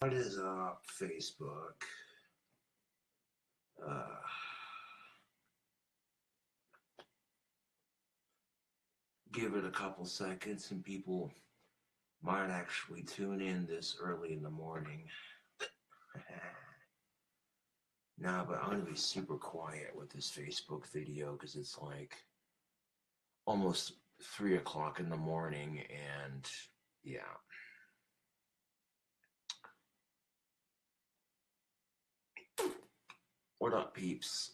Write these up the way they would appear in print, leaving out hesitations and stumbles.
What is up, Facebook? Uh, give it a couple seconds and people might actually tune in this early in the morning. Nah, but I'm gonna be super quiet with this Facebook video because it's like almost 3 o'clock in the morning, and yeah. What up, peeps?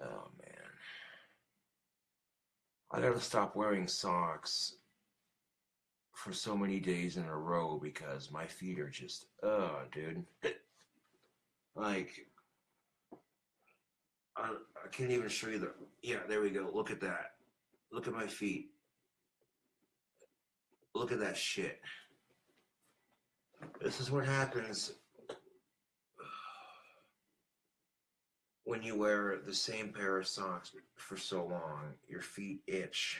Oh man. I gotta stop wearing socks for so many days in a row because my feet are just, dude. Like, I can't even show you the. Yeah, there we go. Look at that. Look at my feet. Look at that shit. This is what happens when you wear the same pair of socks for so long. Your feet itch.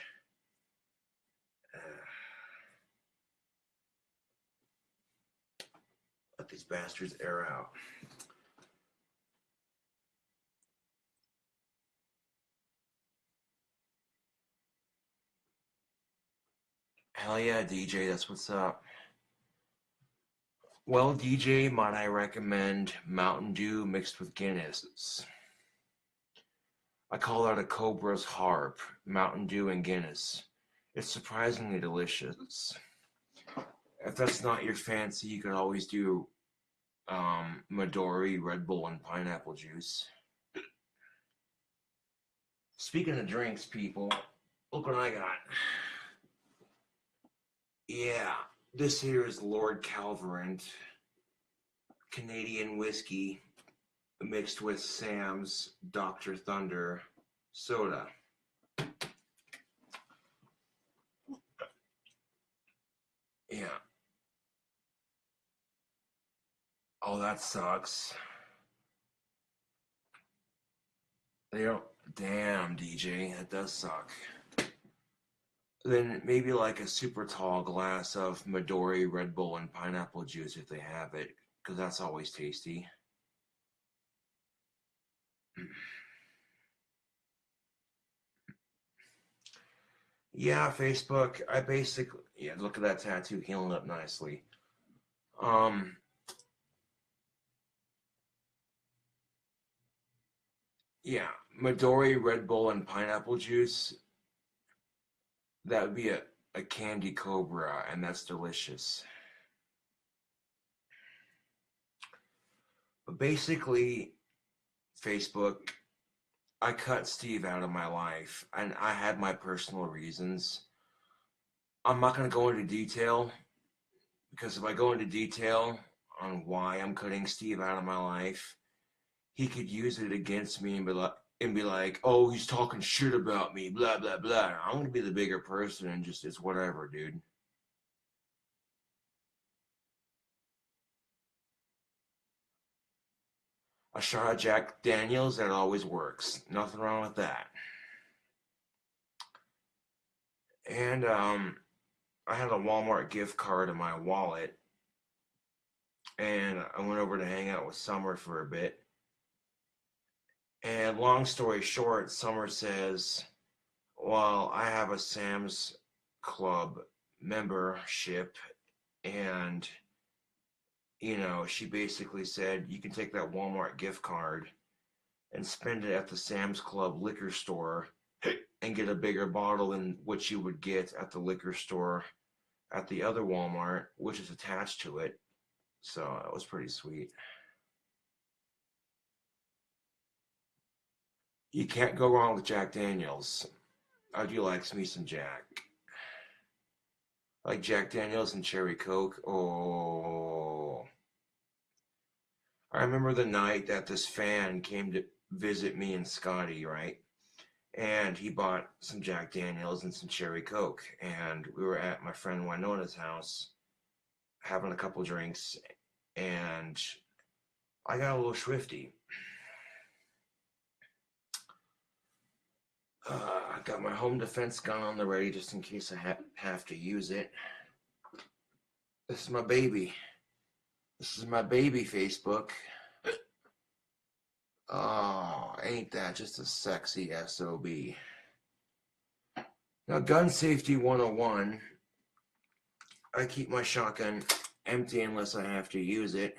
Let these bastards air out. Hell yeah, DJ, that's what's up. Well, DJ, might I recommend Mountain Dew mixed with Guinness? I call that a Cobra's Harp, Mountain Dew and Guinness. It's surprisingly delicious. If that's not your fancy, you could always do Midori, Red Bull, and pineapple juice. Speaking of drinks, people, look what I got. Yeah, this here is Lord Calverant Canadian whiskey mixed with Sam's Dr. Thunder soda. Yeah. Oh, that sucks. They don't. Damn, DJ, that does suck. Then maybe like a super tall glass of Midori, Red Bull, and pineapple juice if they have it, because that's always tasty. Yeah, Facebook. I basically, yeah, look at that tattoo healing up nicely. Um, yeah, Midori, Red Bull, and pineapple juice. That would be a candy cobra, and that's delicious. But basically, Facebook, I cut Steve out of my life, and I had my personal reasons. I'm not going to go into detail because if I go into detail on why I'm cutting Steve out of my life, he could use it against me and be like, "Oh, he's talking shit about me, blah blah blah." I'm going to be the bigger person and just it's whatever, dude. A shot of Jack Daniels, that always works. Nothing wrong with that. And I had a Walmart gift card in my wallet, and I went over to hang out with Summer for a bit. And long story short, Summer says, "Well, I have a Sam's Club membership, and she basically said you can take that Walmart gift card and spend it at the Sam's Club liquor store and get a bigger bottle than what you would get at the liquor store at the other Walmart, which is attached to it." So it was pretty sweet. You can't go wrong with Jack Daniels. I do like me some Jack. Like Jack Daniels and Cherry Coke. Oh, I remember the night that this fan came to visit me and Scotty, right? And he bought some Jack Daniels and some Cherry Coke. And we were at my friend Winona's house having a couple drinks. And I got a little swifty. I got my home defense gun on the ready just in case I have to use it. This is my baby. This is my baby Facebook. Oh, ain't that just a sexy SOB? Now, gun safety 101. I keep my shotgun empty unless I have to use it.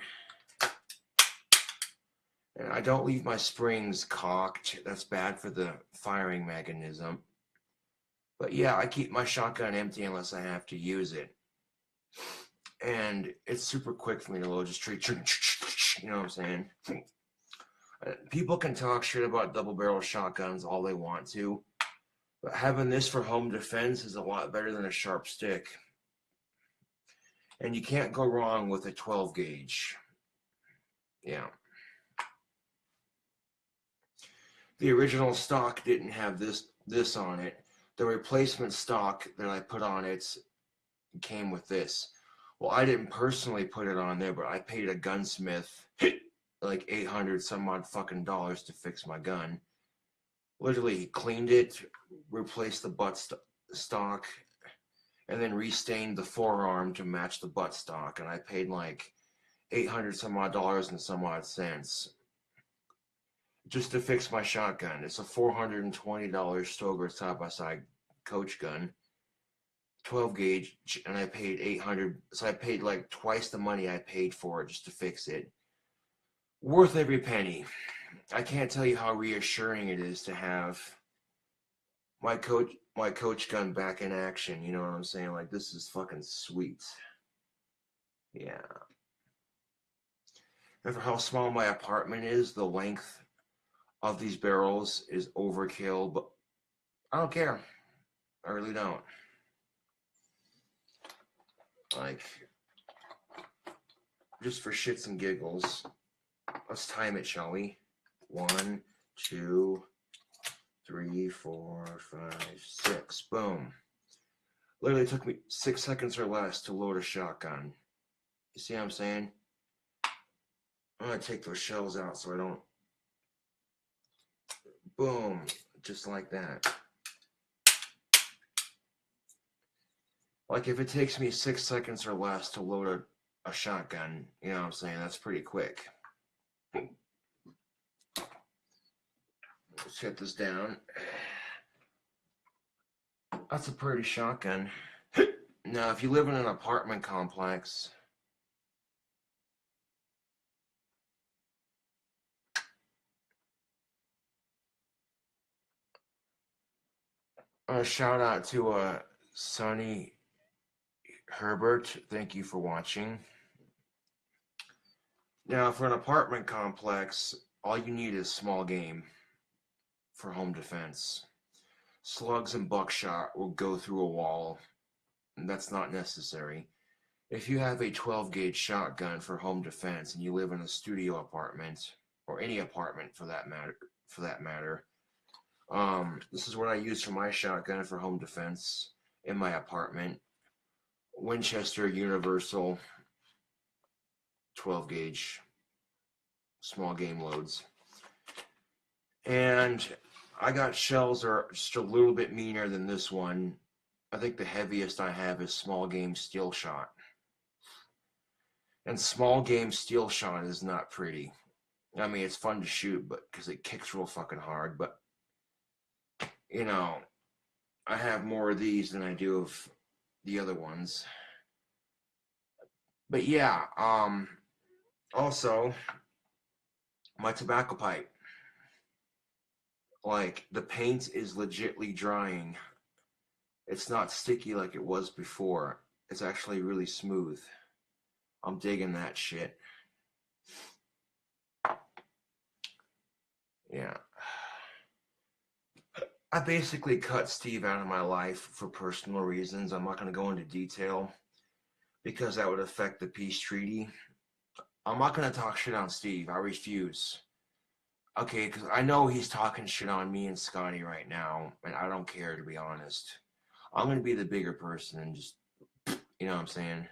And I don't leave my springs cocked. That's bad for the firing mechanism. But yeah, I keep my shotgun empty unless I have to use it. And it's super quick for me to load, just straight, you know what I'm saying? People can talk shit about double barrel shotguns all they want to, but having this for home defense is a lot better than a sharp stick. And you can't go wrong with a 12 gauge. Yeah. The original stock didn't have this on it. The replacement stock that I put on it came with this. Well, I didn't personally put it on there, but I paid a gunsmith like 800 some odd fucking dollars to fix my gun. Literally, he cleaned it, replaced the butt stock, and then restained the forearm to match the butt stock. And I paid like 800 some odd dollars and some odd cents just to fix my shotgun. It's a $420 Stoeger side-by-side coach gun, 12 gauge, and I paid 800. So I paid like twice the money I paid for it just to fix it. Worth every penny. I can't tell you how reassuring it is to have my coach gun back in action. You know what I'm saying? Like, this is fucking sweet. Yeah. And for how small my apartment is, the length of these barrels is overkill, but I don't care. I really don't. Like, just for shits and giggles, let's time it, shall we? 1, 2, 3, 4, 5, 6. Boom. Literally took me 6 seconds or less to load a shotgun. You see what I'm saying? I'm going to take those shells out so I don't... Boom. Just like that. Like, if it takes me 6 seconds or less to load a shotgun, you know what I'm saying? That's pretty quick. Let's set this down. That's a pretty shotgun. Now, if you live in an apartment complex, a shout out to Sonny Herbert. Thank you for watching. Now, for an apartment complex, all you need is small game for home defense. Slugs and buckshot will go through a wall, and that's not necessary. If you have a 12 gauge shotgun for home defense and you live in a studio apartment, or any apartment for that matter, this is what I use for my shotgun for home defense in my apartment. Winchester Universal 12 gauge small game loads. And I got shells that are just a little bit meaner than this one. I think the heaviest I have is small game steel shot. And small game steel shot is not pretty. I mean, it's fun to shoot, but because it kicks real fucking hard. But, you know, I have more of these than I do of the other ones. But yeah, also, my tobacco pipe. Like, the paint is legitly drying. It's not sticky like it was before. It's actually really smooth. I'm digging that shit. Yeah. I basically cut Steve out of my life for personal reasons. I'm not going to go into detail because that would affect the peace treaty. I'm not going to talk shit on Steve. I refuse. Okay, because I know he's talking shit on me and Scotty right now, and I don't care, to be honest. I'm going to be the bigger person and just, you know what I'm saying?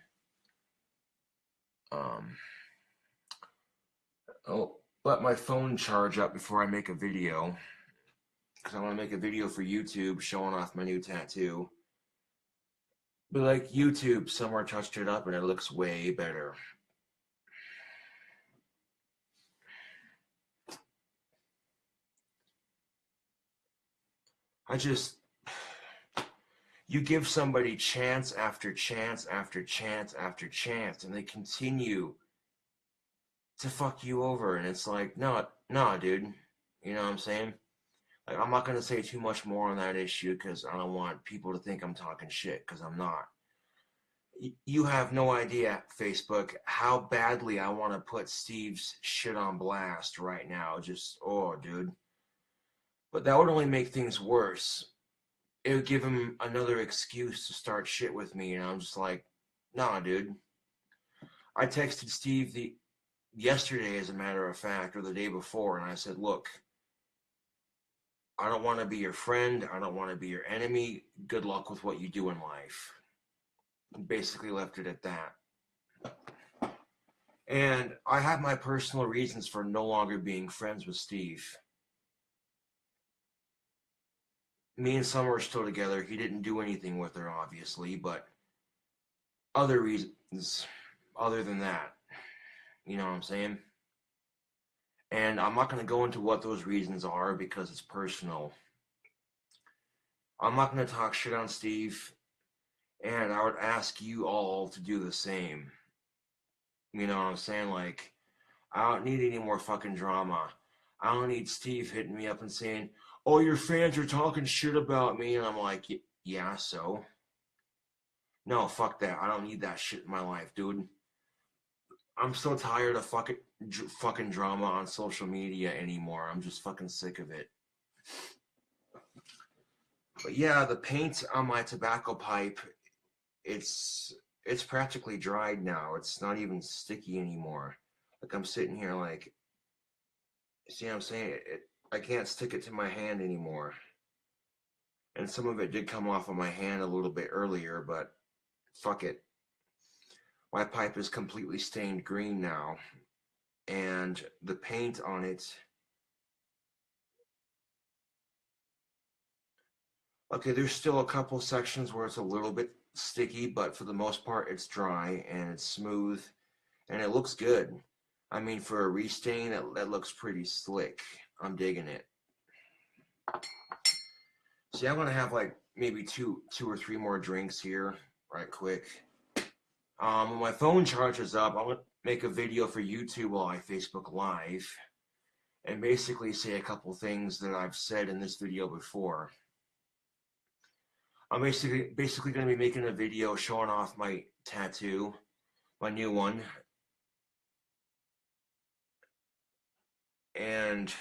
I'll let my phone charge up before I make a video, because I want to make a video for YouTube showing off my new tattoo. But like YouTube, Summer touched it up and it looks way better. I just, you give somebody chance after chance after chance after chance, and they continue to fuck you over, and it's like, no, no, dude. You know what I'm saying? Like, I'm not gonna say too much more on that issue because I don't want people to think I'm talking shit because I'm not. You have no idea, Facebook, how badly I want to put Steve's shit on blast right now. Just, oh, dude. But that would only make things worse. It would give him another excuse to start shit with me, and I'm just like, nah, dude. I texted Steve yesterday, as a matter of fact, or the day before, and I said, look, I don't want to be your friend. I don't want to be your enemy. Good luck with what you do in life. Basically left it at that. And I have my personal reasons for no longer being friends with Steve. Me and Summer are still together. He didn't do anything with her, obviously, but other reasons other than that. You know what I'm saying? And I'm not going to go into what those reasons are because it's personal. I'm not going to talk shit on Steve, and I would ask you all to do the same. You know what I'm saying? Like, I don't need any more fucking drama. I don't need Steve hitting me up and saying, oh, your fans are talking shit about me. And I'm like, yeah, so? No, fuck that. I don't need that shit in my life, dude. I'm so tired of fucking drama on social media anymore. I'm just fucking sick of it. But yeah, the paint on my tobacco pipe, it's practically dried now. It's not even sticky anymore. Like, I'm sitting here like, see what I'm saying? I can't stick it to my hand anymore. And some of it did come off of my hand a little bit earlier, but fuck it. My pipe is completely stained green now, and the paint on it. Okay, there's still a couple sections where it's a little bit sticky, but for the most part, it's dry and it's smooth, and it looks good. I mean, for a restain, that looks pretty slick. I'm digging it. See, I'm gonna have like maybe two or three more drinks here, right quick. When my phone charges up, I'm gonna make a video for YouTube while I Facebook Live, and basically say a couple things that I've said in this video before. I'm basically gonna be making a video showing off my tattoo, my new one, and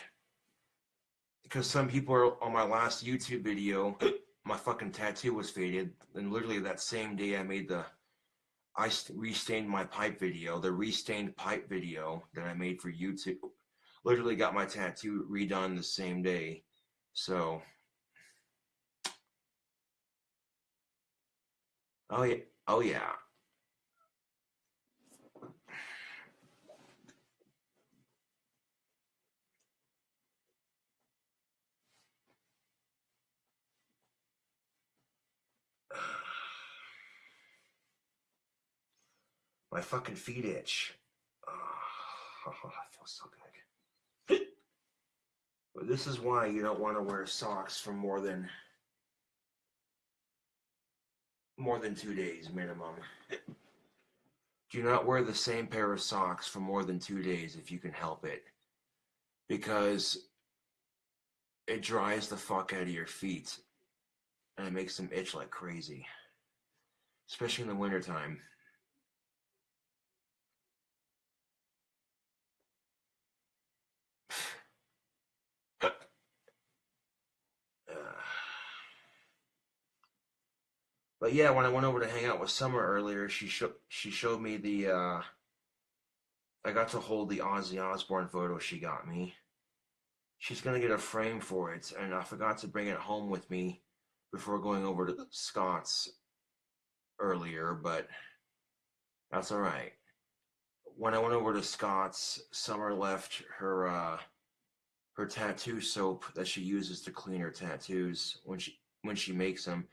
because some people are on my last YouTube video, my fucking tattoo was faded, and literally that same day I restained my pipe video, the restained pipe video that I made for YouTube. Literally got my tattoo redone the same day. So, oh yeah, oh yeah. My fucking feet itch. Oh, I feel so good. But this is why you don't want to wear socks for more than 2 days minimum. Do not wear the same pair of socks for more than 2 days if you can help it, because it dries the fuck out of your feet and it makes them itch like crazy, especially in the wintertime. But yeah, when I went over to hang out with Summer earlier, she showed me the I got to hold the Ozzy Osbourne photo she got me. She's gonna get a frame for it, and I forgot to bring it home with me before going over to Scott's earlier, but that's all right. When I went over to Scott's, Summer left her tattoo soap that she uses to clean her tattoos when she makes them.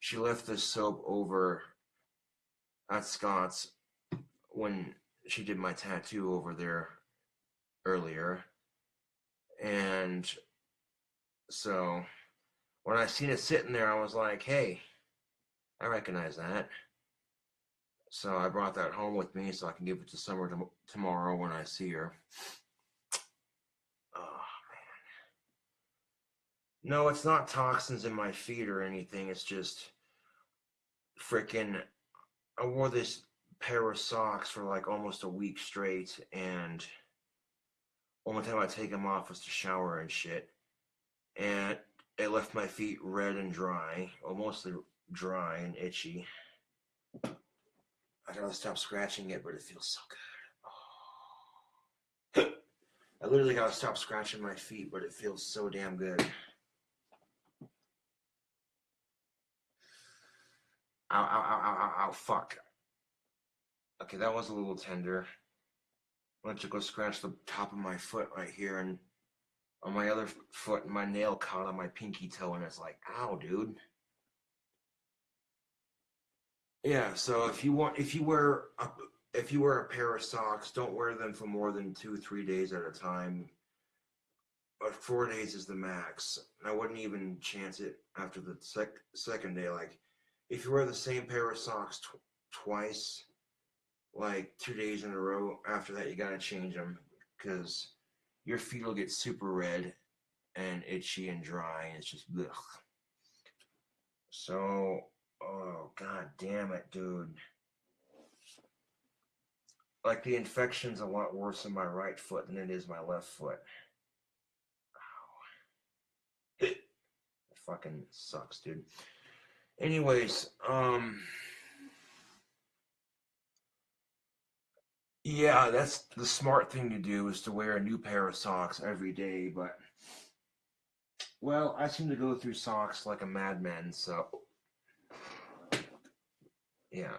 She left this soap over at Scott's when she did my tattoo over there earlier. And so when I seen it sitting there, I was like, hey, I recognize that. So I brought that home with me so I can give it to Summer tomorrow when I see her. Oh, man. No, it's not toxins in my feet or anything. It's just freaking. I wore this pair of socks for like almost a week straight, and only time I take them off was to shower and shit. And it left my feet red and dry, or mostly dry and itchy. I gotta stop scratching it, but it feels so good. Oh. I literally gotta stop scratching my feet, but it feels so damn good. Ow, ow, ow, ow, ow, ow, fuck. Okay, that was a little tender. I went to go scratch the top of my foot right here, and on my other foot, my nail caught on my pinky toe, and it's like, ow, dude. Yeah, so if you wear a pair of socks, don't wear them for more than 2-3 days at a time. But 4 days is the max. I wouldn't even chance it after the second day. Like, if you wear the same pair of socks twice, like 2 days in a row, after that you gotta change them because your feet will get super red and itchy and dry, and it's just ugh. So, oh god damn it, dude. Like, the infection's a lot worse in my right foot than it is my left foot. Ow. It fucking sucks, dude. Anyways, yeah, that's the smart thing to do, is to wear a new pair of socks every day, but well, I seem to go through socks like a madman, so yeah.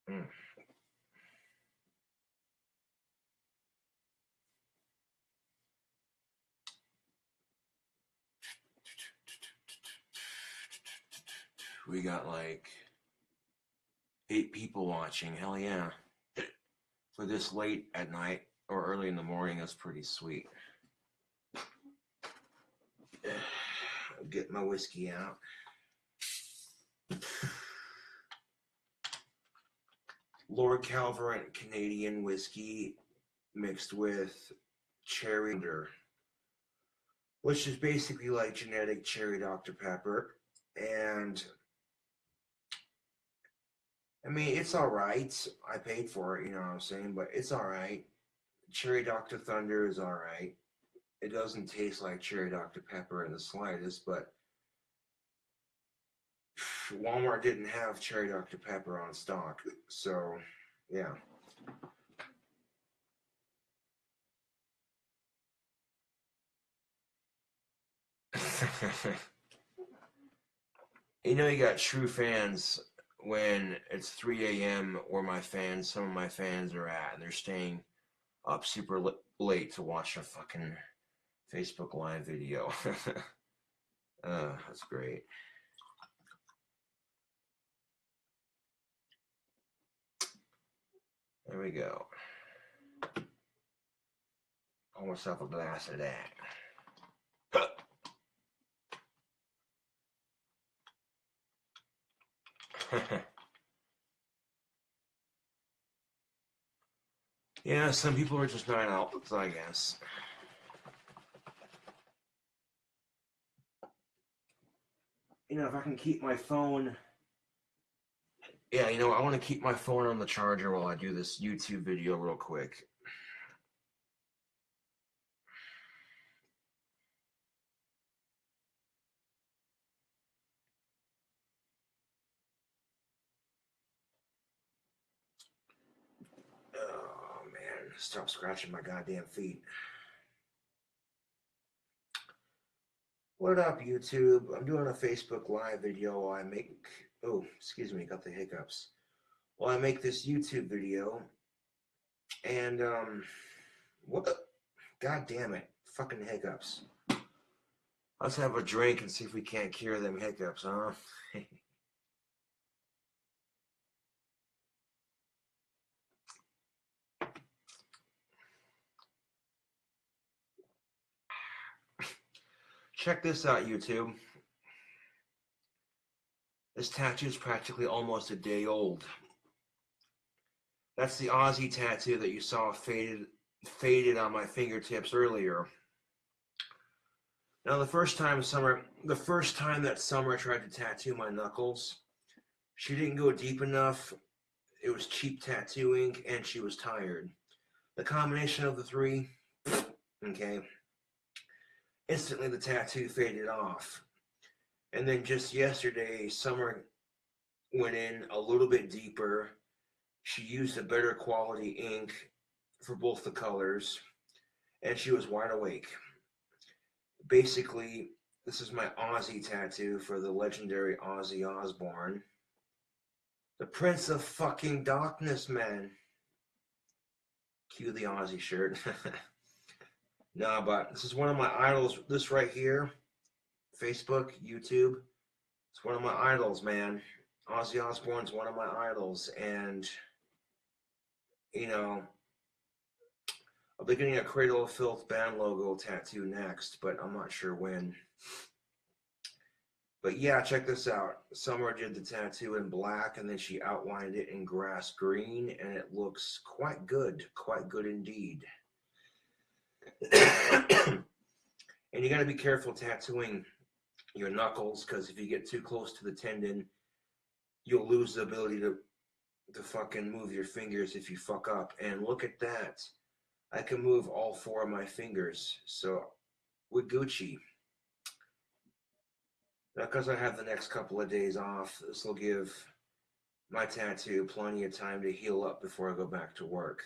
Mm. We got like 8 people watching. Hell yeah. For this late at night or early in the morning, that's pretty sweet. Get my whiskey out. Lord Calvert Canadian whiskey mixed with cherry, which is basically like genetic cherry Dr. Pepper. And I mean, it's all right. I paid for it, you know what I'm saying? But it's all right. Cherry Dr. Thunder is all right. It doesn't taste like cherry Dr. Pepper in the slightest, but Walmart didn't have cherry Dr. Pepper on stock. So, yeah. You know, you got true fans when it's 3 a.m. where some of my fans are at, and they're staying up super late to watch a fucking Facebook Live video. That's great. There we go. Pour myself a glass of that. Yeah, some people are just not outlets, I guess. You know, if I can keep my phone... Yeah, you know, I want to keep my phone on the charger while I do this YouTube video real quick. Oh, man. Stop scratching my goddamn feet. What up, YouTube? I'm doing a Facebook Live video while I make... Oh, excuse me, got the hiccups. While I make this YouTube video. And, what? God damn it. Fucking hiccups. Let's have a drink and see if we can't cure them hiccups, huh? Check this out, YouTube. This tattoo is practically almost a day old. That's the Aussie tattoo that you saw faded on my fingertips earlier. Now, the first time that Summer tried to tattoo my knuckles, she didn't go deep enough. It was cheap tattooing, and she was tired. The combination of the three, okay, instantly the tattoo faded off. And then just yesterday, Summer went in a little bit deeper. She used a better quality ink for both the colors, and she was wide awake. Basically, this is my Aussie tattoo for the legendary Ozzy Osbourne. The Prince of fucking Darkness, man. Cue the Aussie shirt. No, but this is one of my idols. This right here, Facebook, YouTube. It's one of my idols, man. Ozzy Osbourne's one of my idols, and you know, I'll be getting a Cradle of Filth band logo tattoo next, but I'm not sure when. But yeah, check this out. Summer did the tattoo in black, and then she outlined it in grass green, and it looks quite good indeed. And you got to be careful tattooing your knuckles, because if you get too close to the tendon, you'll lose the ability to fucking move your fingers if you fuck up. And look at that. I can move all four of my fingers, so we're Gucci. Now, because I have the next couple of days off, this will give my tattoo plenty of time to heal up before I go back to work.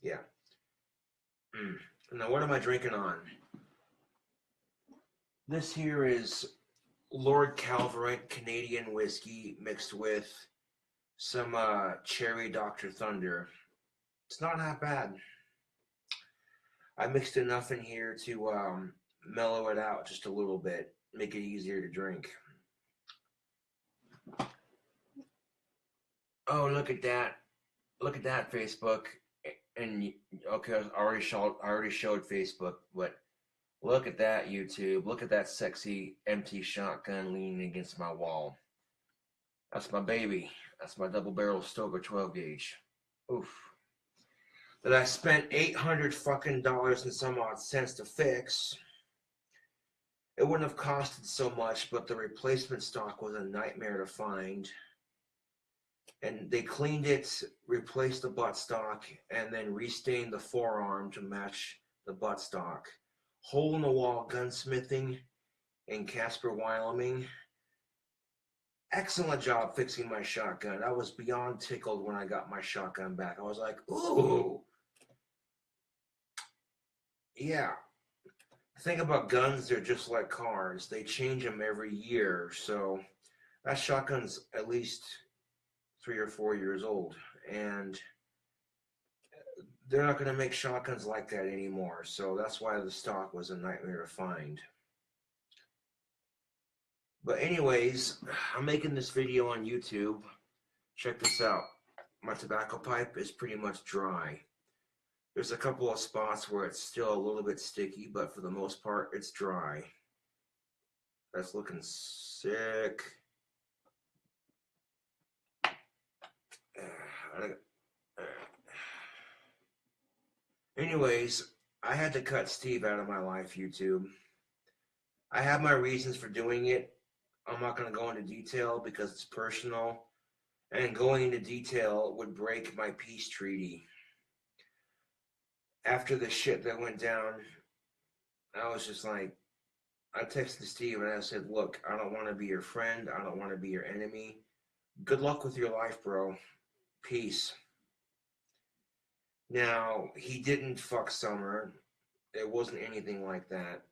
Yeah. Now, what am I drinking on? This here is Lord Calverant Canadian whiskey mixed with some cherry Dr. Thunder. It's not that bad. I mixed enough in here to mellow it out just a little bit, make it easier to drink. Oh, look at that. Look at that, Facebook. And okay, I already showed Facebook, but look at that, YouTube. Look at that sexy empty shotgun leaning against my wall. That's my baby. That's my double barrel Stoker 12 gauge. Oof. That I spent $800 fucking dollars and some odd cents to fix. It wouldn't have costed so much, but the replacement stock was a nightmare to find. And they cleaned it, replaced the buttstock, and then restained the forearm to match the buttstock. Hole in the wall gunsmithing in Casper, Wyoming. Excellent job fixing my shotgun. I was beyond tickled when I got my shotgun back. I was like, ooh. Yeah. The thing about guns, they're just like cars. They change them every year. So that shotgun's at least 3 or 4 years old. And they're not going to make shotguns like that anymore. So that's why the stock was a nightmare to find. But anyways, I'm making this video on YouTube. Check this out. My tobacco pipe is pretty much dry. There's a couple of spots where it's still a little bit sticky, but for the most part, it's dry. That's looking sick. Anyways, I had to cut Steve out of my life, YouTube. I have my reasons for doing it. I'm not going to go into detail because it's personal, and going into detail would break my peace treaty. After the shit that went down, I was just like, I texted Steve and I said, look, I don't want to be your friend. I don't want to be your enemy. Good luck with your life, bro. Peace. Now, he didn't fuck Summer. It wasn't anything like that.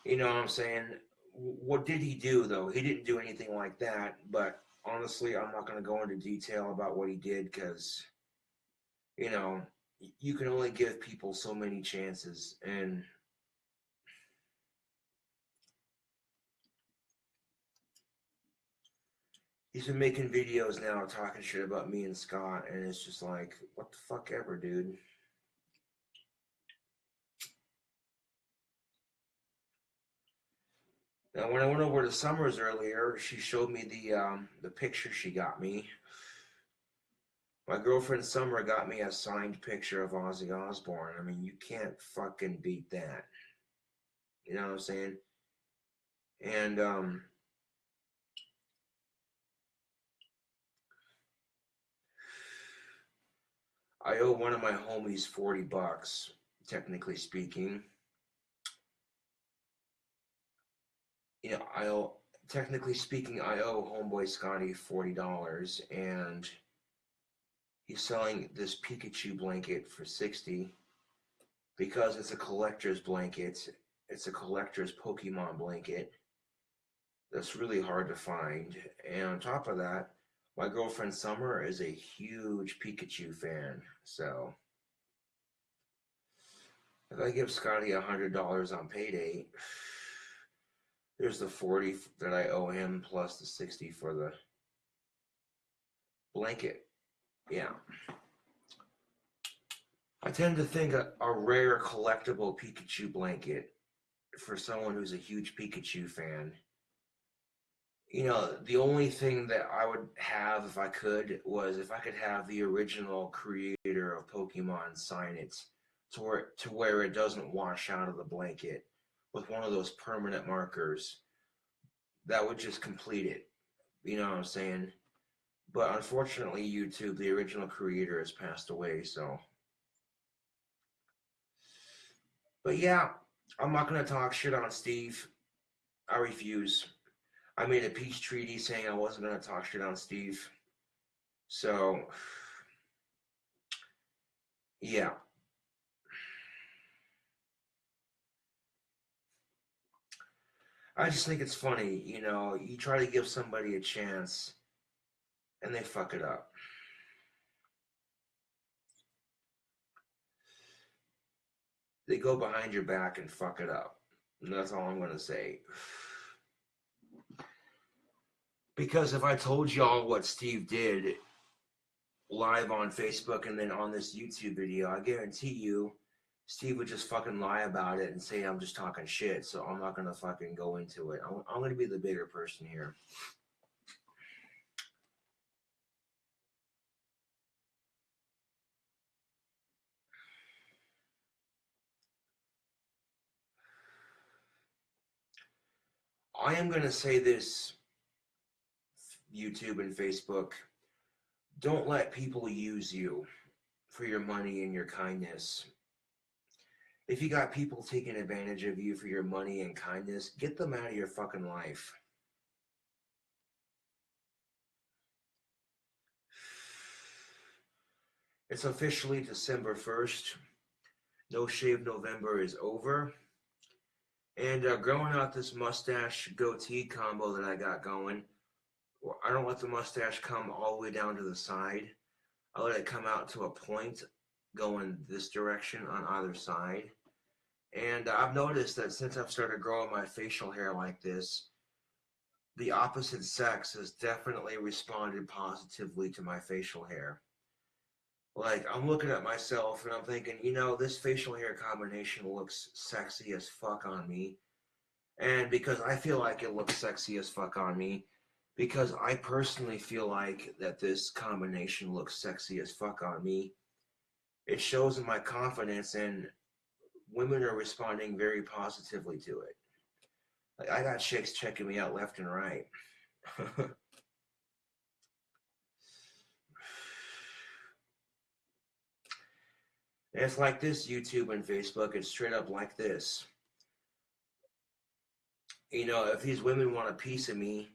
You know what I'm saying? What did he do, though? He didn't do anything like that, but honestly, I'm not going to go into detail about what he did because, you know, you can only give people so many chances, and He's been making videos now talking shit about me and Scott, and it's just like, what the fuck ever, dude. Now, when I went over to Summers earlier, she showed me the picture she got me. My girlfriend Summer got me a signed picture of Ozzy Osbourne. I mean, you can't fucking beat that. You know what I'm saying? And I owe one of my homies $40, technically speaking. You know, I owe homeboy Scotty $40, and he's selling this Pikachu blanket for $60 because it's a collector's blanket. It's a collector's Pokemon blanket that's really hard to find. And on top of that, my girlfriend Summer is a huge Pikachu fan. So if I give Scotty $100 on payday, there's the $40 that I owe him plus the $60 for the blanket. Yeah. I tend to think a rare collectible Pikachu blanket for someone who's a huge Pikachu fan. You know, the only thing that I would have if I could was if I could have the original creator of Pokemon sign it to where it doesn't wash out of the blanket with one of those permanent markers. That would just complete it. You know what I'm saying? But unfortunately, YouTube, the original creator, has passed away, so. But yeah, I'm not going to talk shit on Steve. I refuse. I made a peace treaty saying I wasn't going to talk shit on Steve. So, yeah. I just think it's funny, you know, you try to give somebody a chance and they fuck it up. They go behind your back and fuck it up. And that's all I'm going to say. Because if I told y'all what Steve did live on Facebook and then on this YouTube video, I guarantee you Steve would just fucking lie about it and say I'm just talking shit. So I'm not going to fucking go into it. I'm going to be the bigger person here. I am going to say this, YouTube and Facebook, don't let people use you for your money and your kindness. If you got people taking advantage of you for your money and kindness, get them out of your fucking life. It's officially December 1st. No Shave November is over. And growing out this mustache goatee combo that I got going, I don't let the mustache come all the way down to the side. I let it come out to a point going this direction on either side. And I've noticed that since I've started growing my facial hair like this, the opposite sex has definitely responded positively to my facial hair. Like, I'm looking at myself and I'm thinking, you know, this facial hair combination looks sexy as fuck on me. And because I feel like it looks sexy as fuck on me, because I personally feel like that this combination looks sexy as fuck on me, it shows in my confidence, and women are responding very positively to it. Like, I got chicks checking me out left and right. And it's like this, YouTube and Facebook, it's straight up like this. You know, if these women want a piece of me,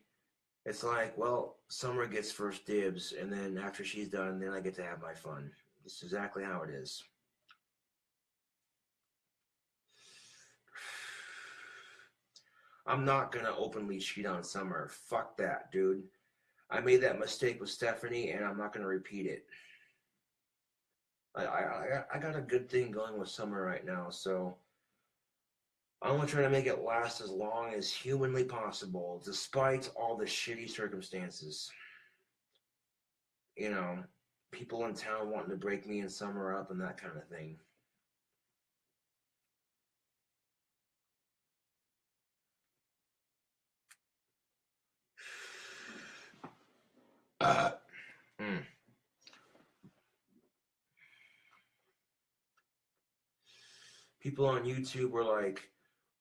it's like, well, Summer gets first dibs, and then after she's done, then I get to have my fun. It's exactly how it is. I'm not going to openly cheat on Summer. Fuck that, dude. I made that mistake with Stephanie, and I'm not going to repeat it. I got a good thing going with Summer right now, so I'm going to try to make it last as long as humanly possible, despite all the shitty circumstances. you know, people in town wanting to break me and Summer up and that kind of thing. Uh, mm. People on YouTube were like,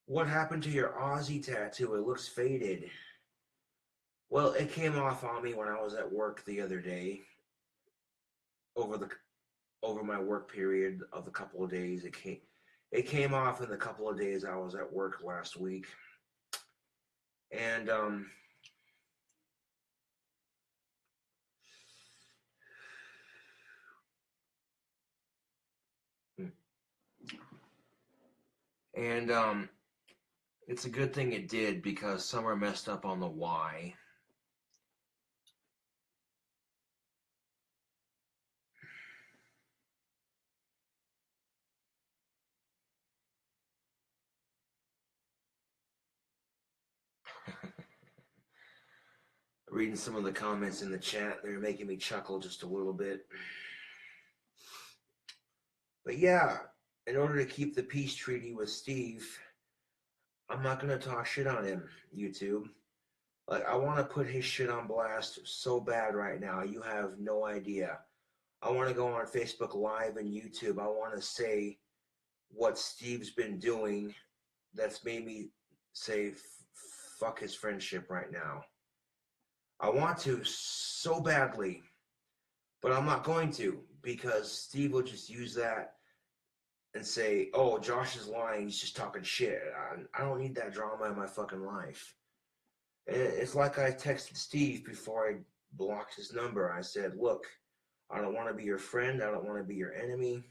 "What happened to your Aussie tattoo? It looks faded." Well, it came off on me when I was at work the other day. Over the over my work period of the couple of days, it came off in the couple of days I was at work last week, and and it's a good thing it did because Summer messed up on the Y. Reading some of the comments in the chat, they're making me chuckle just a little bit. But yeah, in order to keep the peace treaty with Steve, I'm not going to talk shit on him, YouTube. Like, I want to put his shit on blast so bad right now. You have no idea. I want to go on Facebook Live and YouTube. I want to say what Steve's been doing that's made me say fuck his friendship right now. I want to so badly, but I'm not going to because Steve will just use that and say, "Oh, Josh is lying. He's just talking shit." I don't need that drama in my fucking life. It's like I texted Steve before I blocked his number. I said, "Look, I don't want to be your friend. I don't want to be your enemy.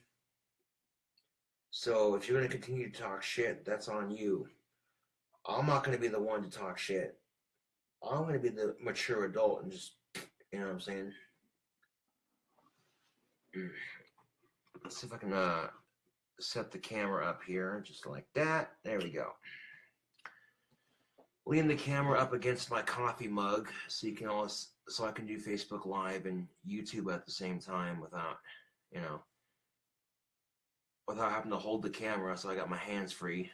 So if you're going to continue to talk shit, that's on you. I'm not going to be the one to talk shit. I'm going to be the mature adult and just, you know what I'm saying?" Let's see if I can set the camera up here, just like that. There we go. Lean the camera up against my coffee mug so you can so I can do Facebook Live and YouTube at the same time without, you know, without having to hold the camera. So I got my hands free.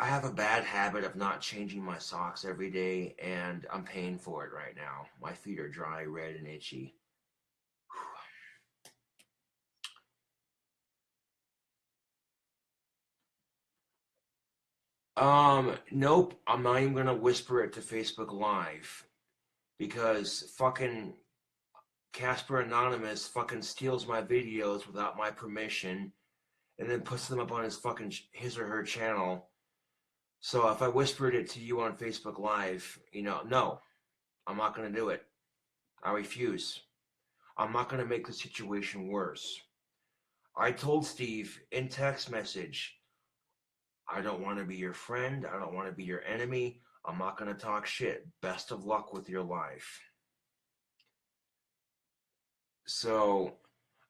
I have a bad habit of not changing my socks every day, and I'm paying for it right now. My feet are dry, red, and itchy. Nope. I'm not even gonna whisper it to Facebook Live because fucking Casper Anonymous fucking steals my videos without my permission and then puts them up on his or her channel. So if I whispered it to you on Facebook Live, no, I'm not gonna do it. I refuse. I'm not gonna make the situation worse. I told Steve in text message, I don't want to be your friend. I don't want to be your enemy. I'm not going to talk shit. Best of luck with your life. So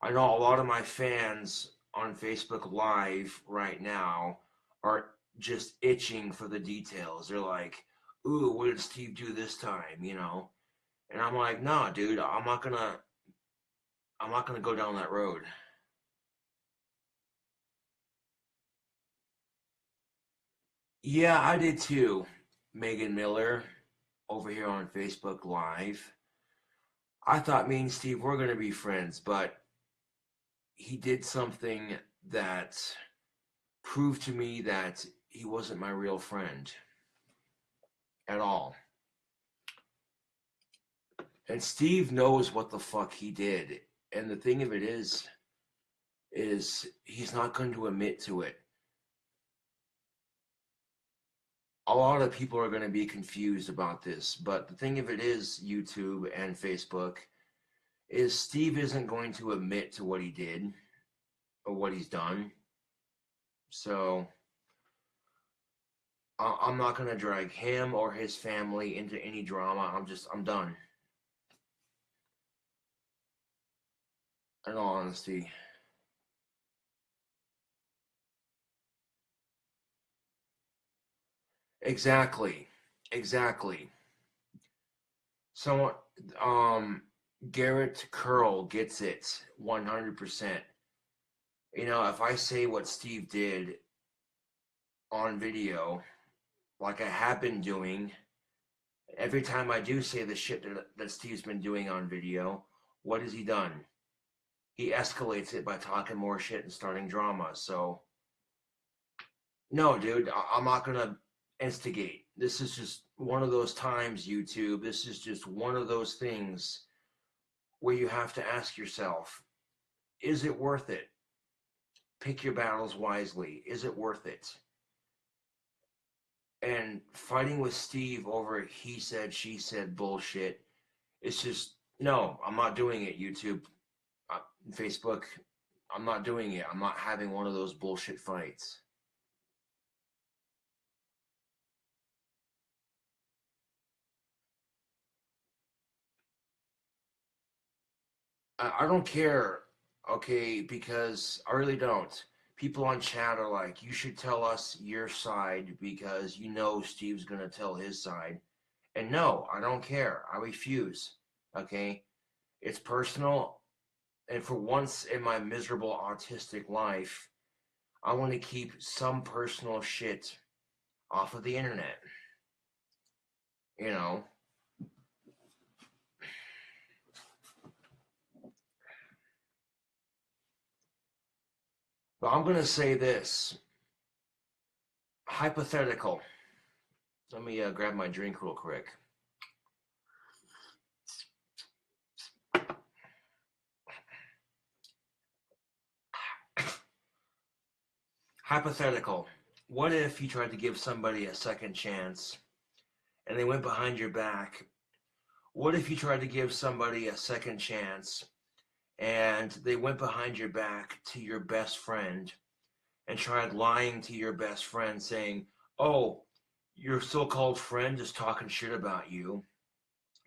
I know a lot of my fans on Facebook Live right now are just itching for the details. They're like, "Ooh, what did Steve do this time?" And I'm like, "Nah, dude, I'm not gonna go down that road." Yeah, I did too. Megan Miller over here on Facebook Live. I thought me and Steve were going to be friends, but he did something that proved to me that he wasn't my real friend at all. And Steve knows what the fuck he did. And the thing of it is he's not going to admit to it. A lot of people are going to be confused about this, but the thing of it is, YouTube and Facebook, is Steve isn't going to admit to what he did or what he's done. So I'm not going to drag him or his family into any drama. I'm done. In all honesty. Exactly. Exactly. Someone, Garrett Curl gets it 100%. You know, if I say what Steve did on video, like I have been doing, every time I do say the shit that Steve's been doing on video, what has he done? He escalates it by talking more shit and starting drama. So, no, dude, I'm not gonna instigate. This is just one of those times, YouTube. This is just one of those things where you have to ask yourself, is it worth it? Pick your battles wisely. Is it worth it? And fighting with Steve over he said, she said bullshit, it's just, no, I'm not doing it, YouTube, Facebook. I'm not doing it. I'm not having one of those bullshit fights. I don't care, okay, because I really don't. People on chat are like, you should tell us your side because you know Steve's going to tell his side. And no, I don't care. I refuse, okay? It's personal. And for once in my miserable autistic life, I want to keep some personal shit off of the internet. You know? But I'm going to say this. Hypothetical. Let me grab my drink real quick. Hypothetical. What if you tried to give somebody a second chance and they went behind your back? What if you tried to give somebody a second chance and they went behind your back to your best friend and tried lying to your best friend saying, oh, your so-called friend is talking shit about you,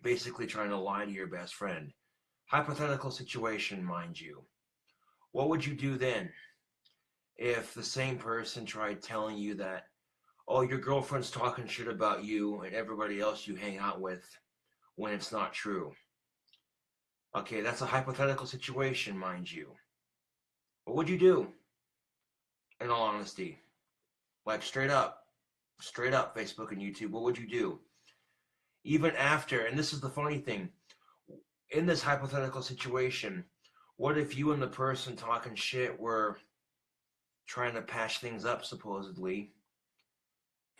basically trying to lie to your best friend. Hypothetical situation, mind you. What would you do then if the same person tried telling you that, oh, your girlfriend's talking shit about you and everybody else you hang out with when it's not true? Okay, that's a hypothetical situation, mind you. What would you do, in all honesty? Like, straight up, Facebook and YouTube, what would you do? Even after, and this is the funny thing, in this hypothetical situation, what if you and the person talking shit were trying to patch things up, supposedly,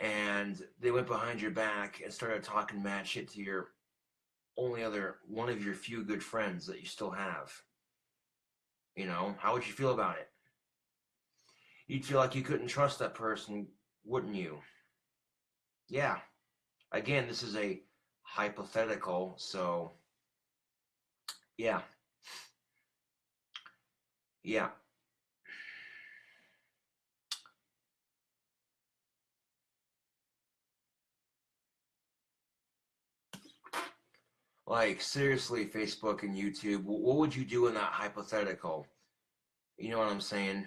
and they went behind your back and started talking mad shit to your only other one of your few good friends that you still have? You know, how would you feel about it? You'd feel like you couldn't trust that person, wouldn't you? Yeah. Again, this is a hypothetical, so yeah. Yeah. Like, seriously, Facebook and YouTube, what would you do in that hypothetical? You know what I'm saying?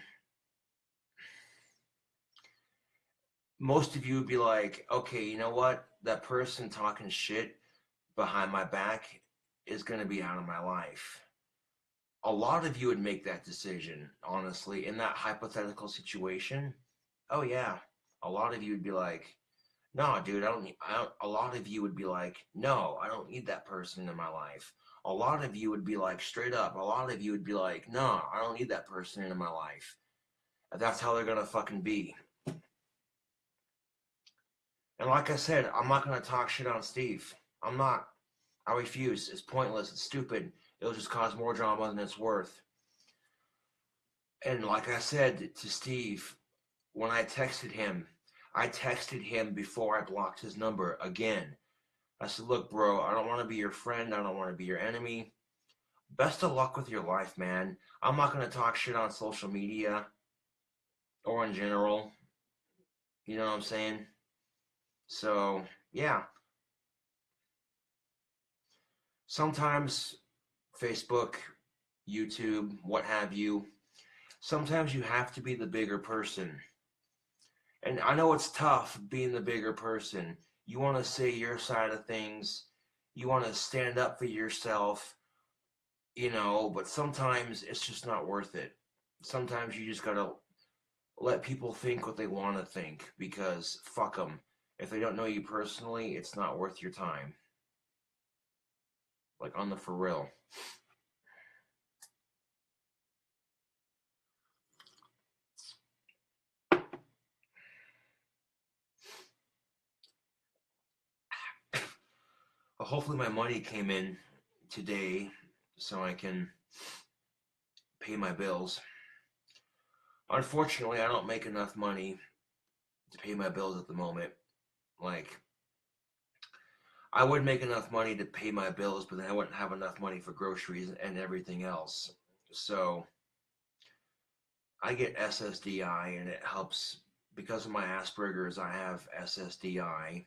Most of you would be like, okay, you know what? That person talking shit behind my back is going to be out of my life. A lot of you would make that decision, honestly, in that hypothetical situation. Oh, yeah. A lot of you would be like, no, dude, I don't need, a lot of you would be like, no, I don't need that person in my life. A lot of you would be like, straight up, a lot of you would be like, no, I don't need that person in my life. That's how they're going to fucking be. And like I said, I'm not going to talk shit on Steve. I'm not. I refuse. It's pointless. It's stupid. It'll just cause more drama than it's worth. And like I said to Steve, when I texted him before I blocked his number again. I said, look, bro, I don't want to be your friend. I don't want to be your enemy. Best of luck with your life, man. I'm not going to talk shit on social media or in general. You know what I'm saying? So, yeah. Sometimes Facebook, YouTube, what have you, sometimes you have to be the bigger person. And I know it's tough being the bigger person. You want to say your side of things. You want to stand up for yourself, but sometimes it's just not worth it. Sometimes you just gotta let people think what they want to think, because fuck them. If they don't know you personally, it's not worth your time. Like, on the for real. Hopefully my money came in today so I can pay my bills. Unfortunately, I don't make enough money to pay my bills at the moment. Like, I would make enough money to pay my bills, but then I wouldn't have enough money for groceries and everything else. So I get SSDI, and it helps because of my Asperger's. I have SSDI,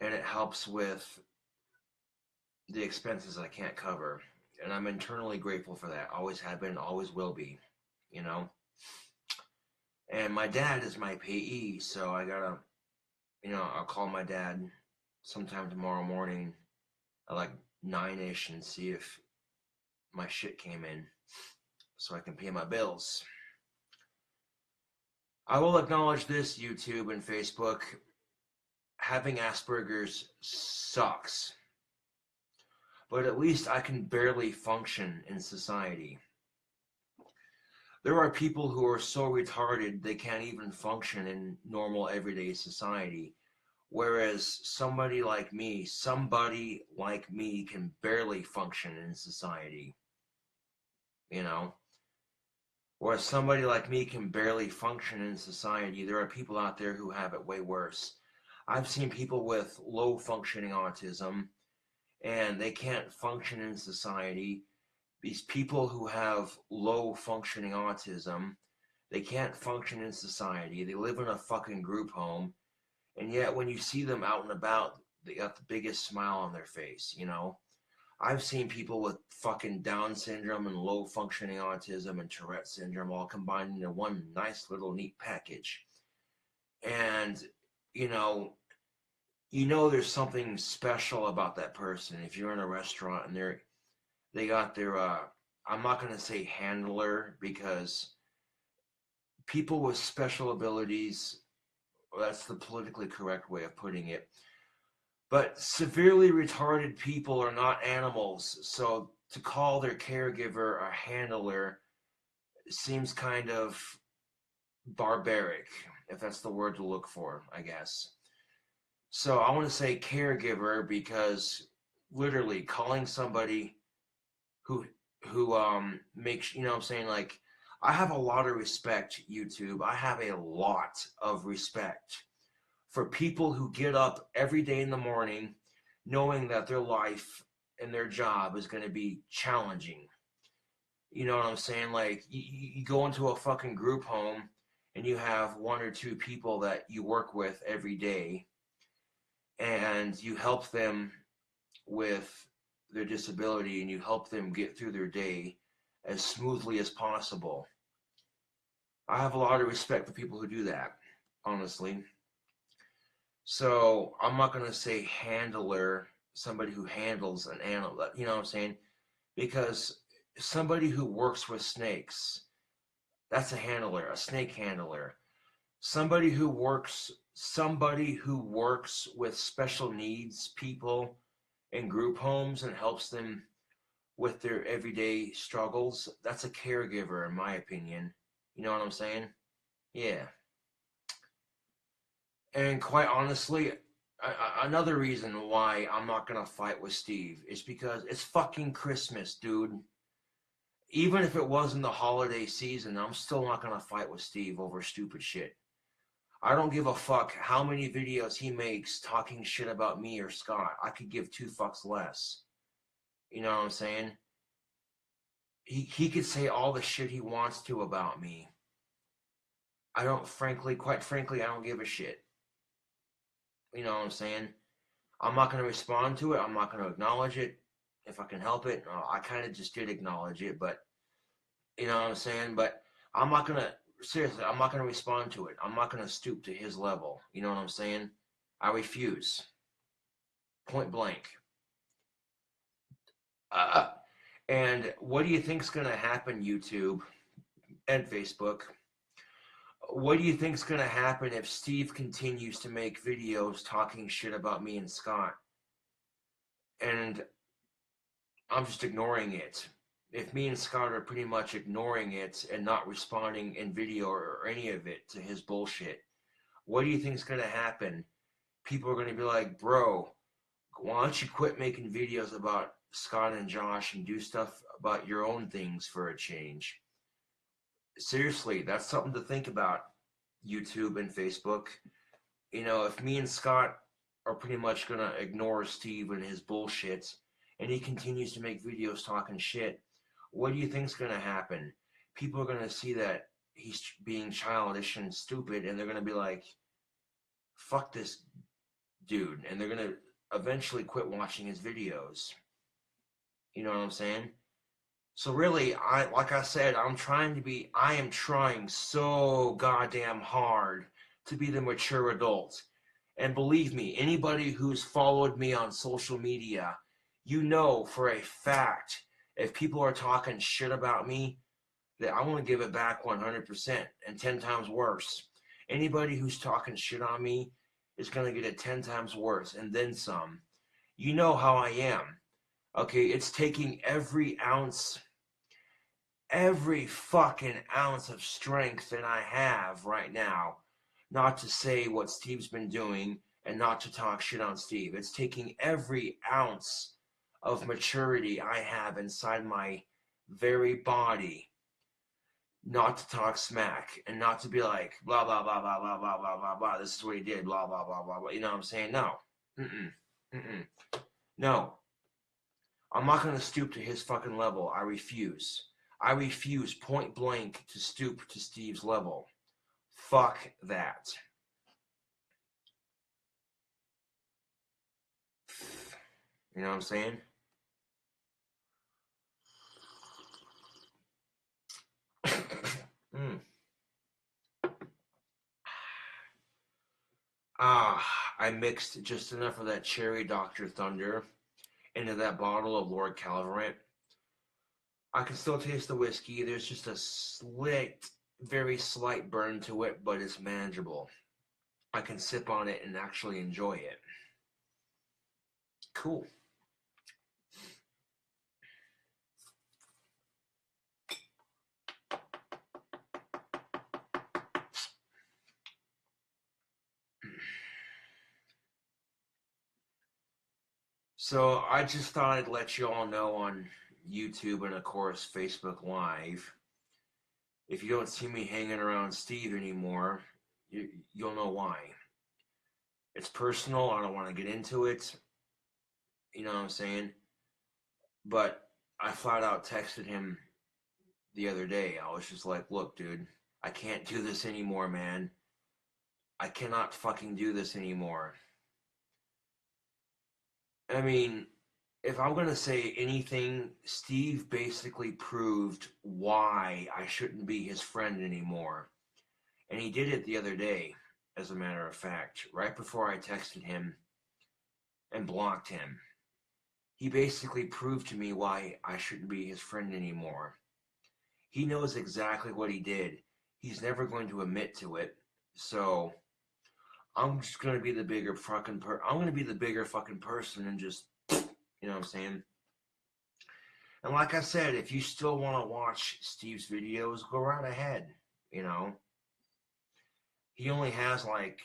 and it helps with the expenses I can't cover. And I'm internally grateful for that. Always have been, always will be, you know. And my dad is my payee, so I gotta, I'll call my dad sometime tomorrow morning at like 9-ish and see if my shit came in so I can pay my bills. I will acknowledge this, YouTube and Facebook. Having Asperger's sucks. But at least I can barely function in society. There are people who are so retarded they can't even function in normal everyday society. Whereas somebody like me can barely function in society. Whereas somebody like me can barely function in society, there are people out there who have it way worse. I've seen people with low functioning autism, and they can't function in society. These people who have low functioning autism, they can't function in society. They live in a fucking group home, and yet when you see them out and about, they got the biggest smile on their face. I've seen people with fucking Down syndrome and low functioning autism and Tourette syndrome all combined into one nice little neat package. And, there's something special about that person. If you're in a restaurant and they got their, I'm not going to say handler, because people with special abilities, that's the politically correct way of putting it. But severely retarded people are not animals, so to call their caregiver a handler seems kind of barbaric, if that's the word to look for, I guess. So I want to say caregiver, because literally calling somebody who makes, what I'm saying, like, I have a lot of respect, YouTube. I have a lot of respect for people who get up every day in the morning knowing that their life and their job is going to be challenging. You know what I'm saying? Like, you go into a fucking group home and you have one or two people that you work with every day, and you help them with their disability and you help them get through their day as smoothly as possible. I have a lot of respect for people who do that, honestly. So I'm not going to say handler, somebody who handles an animal, you know what I'm saying? Because somebody who works with snakes, that's a handler, a snake handler. Somebody who works with special needs people in group homes and helps them with their everyday struggles, that's a caregiver, in my opinion. You know what I'm saying? Yeah. And quite honestly, another reason why I'm not going to fight with Steve is because it's fucking Christmas, dude. Even if it wasn't the holiday season, I'm still not going to fight with Steve over stupid shit. I don't give a fuck how many videos he makes talking shit about me or Scott. I could give two fucks less. You know what I'm saying? He could say all the shit he wants to about me. Quite frankly, I don't give a shit. You know what I'm saying? I'm not going to respond to it. I'm not going to acknowledge it if I can help it. I kind of just did acknowledge it, but you know what I'm saying? But I'm not going to, seriously, I'm not going to respond to it. I'm not going to stoop to his level. You know what I'm saying? I refuse. Point blank. Uh, and what do you think's going to happen, YouTube and Facebook? What do you think's going to happen if Steve continues to make videos talking shit about me and Scott? And I'm just ignoring it. If me and Scott are pretty much ignoring it and not responding in video or any of it to his bullshit, what do you think's going to happen? People are going to be like, bro, why don't you quit making videos about Scott and Josh and do stuff about your own things for a change? Seriously, that's something to think about, YouTube and Facebook. You know, if me and Scott are pretty much going to ignore Steve and his bullshit, and he continues to make videos talking shit, what do you think's going to happen? People are going to see that he's being childish and stupid, and they're going to be like, fuck this dude, and they're going to eventually quit watching his videos. You know what I'm saying? So really, like I said, I am trying so goddamn hard to be the mature adult. And believe me, anybody who's followed me on social media, you know for a fact, if people are talking shit about me, that I want to give it back 100% and 10 times worse. Anybody who's talking shit on me is going to get it 10 times worse and then some. You know how I am. Okay, it's taking every fucking ounce of strength that I have right now not to say what Steve's been doing and not to talk shit on Steve. It's taking every ounce of maturity I have inside my very body not to talk smack and not to be like, blah, blah, blah, blah, blah, blah, blah, blah, blah, this is what he did, blah, blah, blah, blah, blah. You know what I'm saying? No. No. I'm not going to stoop to his fucking level. I refuse. I refuse point blank to stoop to Steve's level. Fuck that. You know what I'm saying? I mixed just enough of that cherry Dr. Thunder into that bottle of Lord Calvarant. I can still taste the whiskey. There's just a very slight burn to it, but it's manageable. I can sip on it and actually enjoy it. Cool. So I just thought I'd let you all know on YouTube and of course Facebook Live. If you don't see me hanging around Steve anymore, you'll know why. It's personal. I don't want to get into it. You know what I'm saying? But I flat out texted him the other day. I was just like, look, dude, I can't do this anymore, man. I cannot fucking do this anymore. I mean, if I'm going to say anything, Steve basically proved why I shouldn't be his friend anymore. And he did it the other day, as a matter of fact, right before I texted him and blocked him. He basically proved to me why I shouldn't be his friend anymore. He knows exactly what he did. He's never going to admit to it. So I'm just going to be the bigger fucking I'm going to be the bigger fucking person and just, you know what I'm saying? And like I said, if you still want to watch Steve's videos, go right ahead, you know. He only has like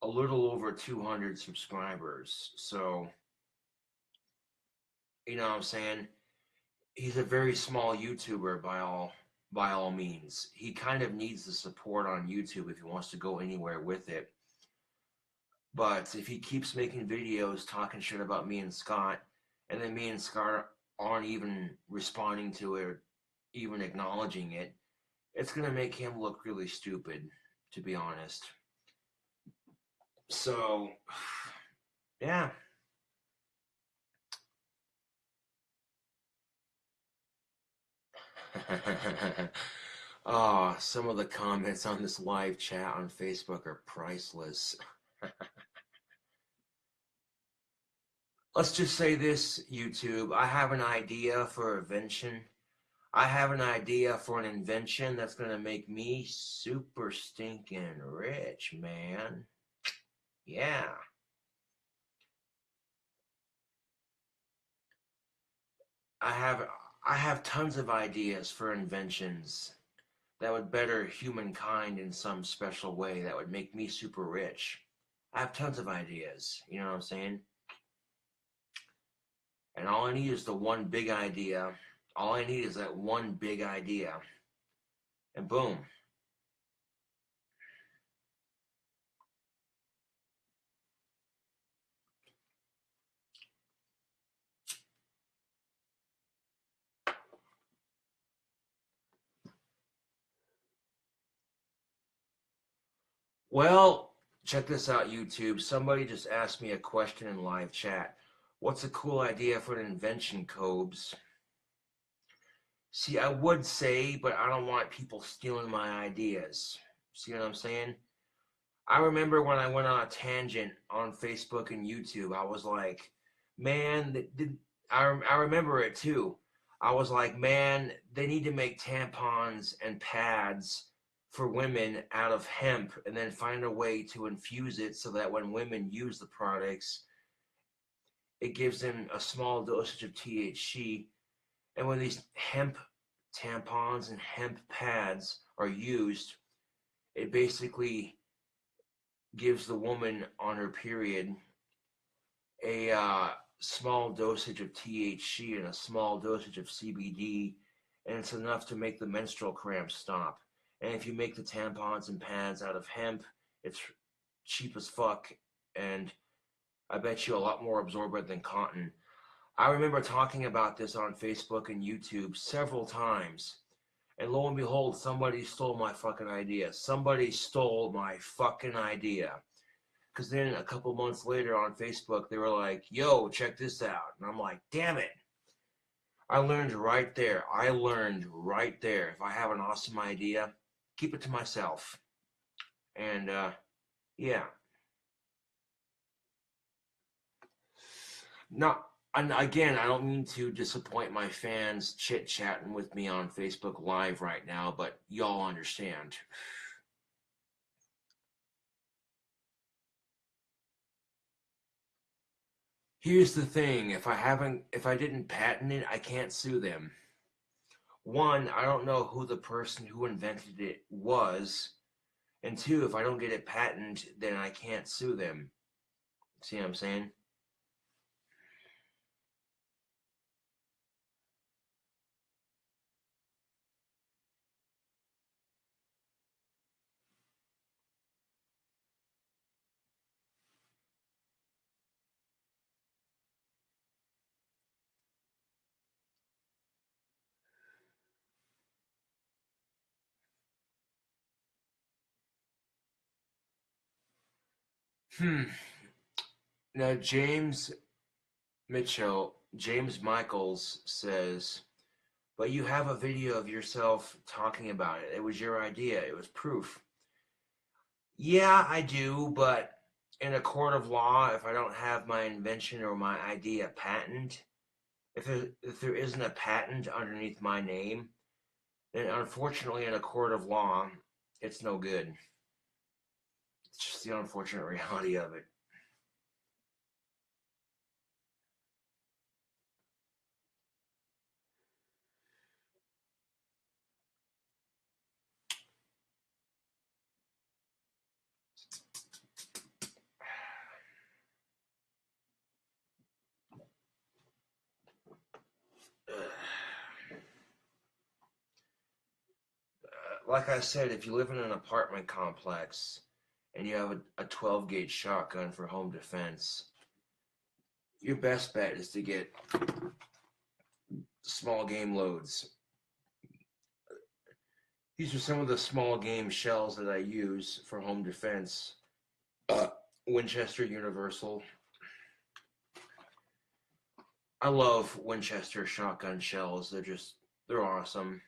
a little over 200 subscribers. So, you know what I'm saying? He's a very small YouTuber by all means. He kind of needs the support on YouTube if he wants to go anywhere with it. But if he keeps making videos talking shit about me and Scott, and then me and Scott aren't even responding to it, or even acknowledging it, it's going to make him look really stupid, to be honest. So, yeah. Oh, some of the comments on this live chat on Facebook are priceless. let's just say this, YouTube. I have an idea for invention. I have an idea for an invention that's going to make me super stinking rich, man. Yeah. I have I have tons of ideas for inventions that would better humankind in some special way that would make me super rich. I have tons of ideas, you know what I'm saying? And all I need is the one big idea. All I need is that one big idea. And boom. Well, check this out, YouTube. Somebody just asked me a question in live chat. What's a cool idea for an invention, Cobes? See, I would say, but I don't want people stealing my ideas. See what I'm saying? I remember when I went on a tangent on Facebook and YouTube, I was like, man, I remember it too. I was like, man, they need to make tampons and pads for women out of hemp and then find a way to infuse it so that when women use the products, it gives them a small dosage of THC. And when these hemp tampons and hemp pads are used, it basically gives the woman on her period a small dosage of THC and a small dosage of CBD, and it's enough to make the menstrual cramps stop. And if you make the tampons and pads out of hemp, it's cheap as fuck, and I bet you a lot more absorbent than cotton. I remember talking about this on Facebook and YouTube several times, and lo and behold, somebody stole my fucking idea. Somebody stole my fucking idea. Because then a couple months later on Facebook, they were like, yo, check this out. And I'm like, damn it. I learned right there. I learned right there. If I have an awesome idea, keep it to myself. And yeah. Not, and again, I don't mean to disappoint my fans chit-chatting with me on Facebook Live right now, but y'all understand. Here's the thing, if I didn't patent it, I can't sue them. One, I don't know who the person who invented it was, and two, if I don't get it patented, then I can't sue them. See what I'm saying? Hmm. Now, James Michaels says, but you have a video of yourself talking about it. It was your idea. It was proof. Yeah, I do, but in a court of law, if I don't have my invention or my idea patent, if there isn't a patent underneath my name, then unfortunately in a court of law, it's no good. It's just the unfortunate reality of it. Like I said, if you live in an apartment complex and you have a 12 gauge shotgun for home defense, your best bet is to get small game loads. These are some of the small game shells that I use for home defense. Winchester Universal. I love Winchester shotgun shells. They're awesome.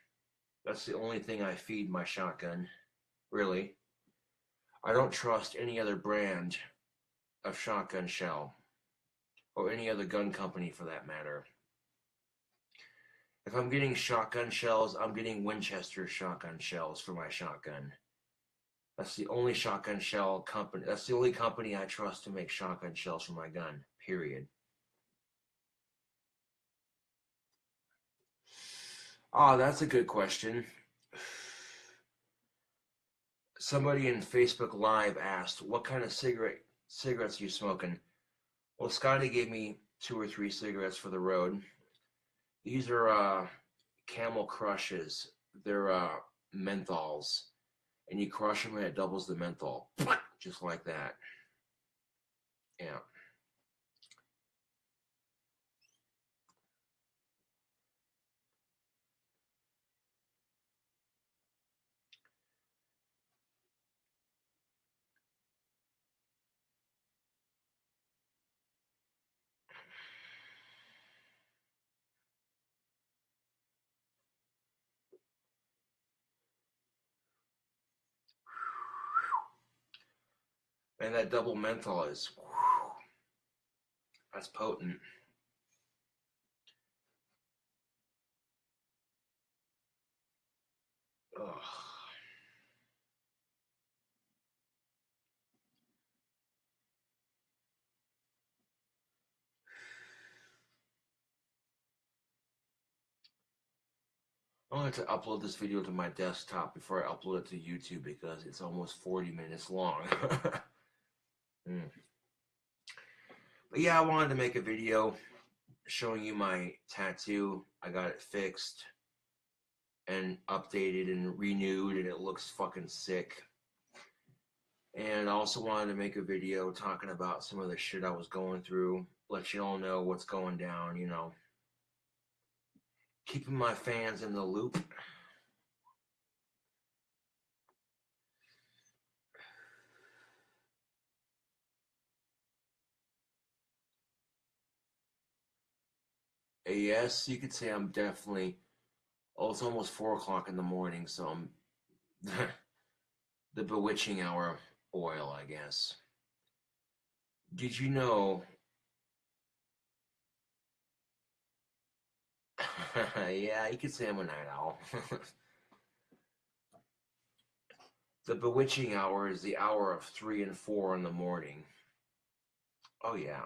That's the only thing I feed my shotgun, really. I don't trust any other brand of shotgun shell or any other gun company for that matter. If I'm getting shotgun shells, I'm getting Winchester shotgun shells for my shotgun. That's the only shotgun shell company. That's the only company I trust to make shotgun shells for my gun, period. Oh, that's a good question. Somebody in Facebook Live asked, what kind of cigarettes are you smoking? Well, Scotty gave me 2 or 3 cigarettes for the road. These are Camel Crushes. They're menthols. And you crush them and it doubles the menthol. Just like that. Yeah. And that double menthol is, that's potent. Ugh. I wanted to upload this video to my desktop before I upload it to YouTube because it's almost 40 minutes long. But yeah, I wanted to make a video showing you my tattoo. I got it fixed and updated and renewed, and it looks fucking sick. And I also wanted to make a video talking about some of the shit I was going through, let you all know what's going down, you know. Keeping my fans in the loop. Yes, you could say I'm definitely, oh, it's almost 4 o'clock in the morning, so I'm the bewitching hour oil, I guess. Did you know? Yeah, you could say I'm a night owl. The bewitching hour is the hour of 3 and 4 in the morning. Oh, yeah.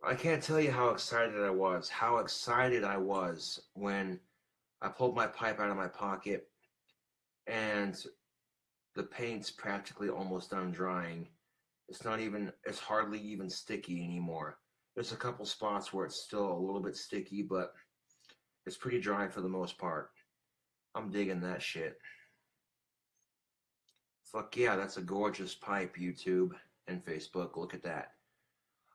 I can't tell you how excited I was. How excited I was when I pulled my pipe out of my pocket and the paint's practically almost done drying. It's hardly even sticky anymore. There's a couple spots where it's still a little bit sticky, but it's pretty dry for the most part. I'm digging that shit. Fuck yeah, that's a gorgeous pipe, YouTube and Facebook. Look at that.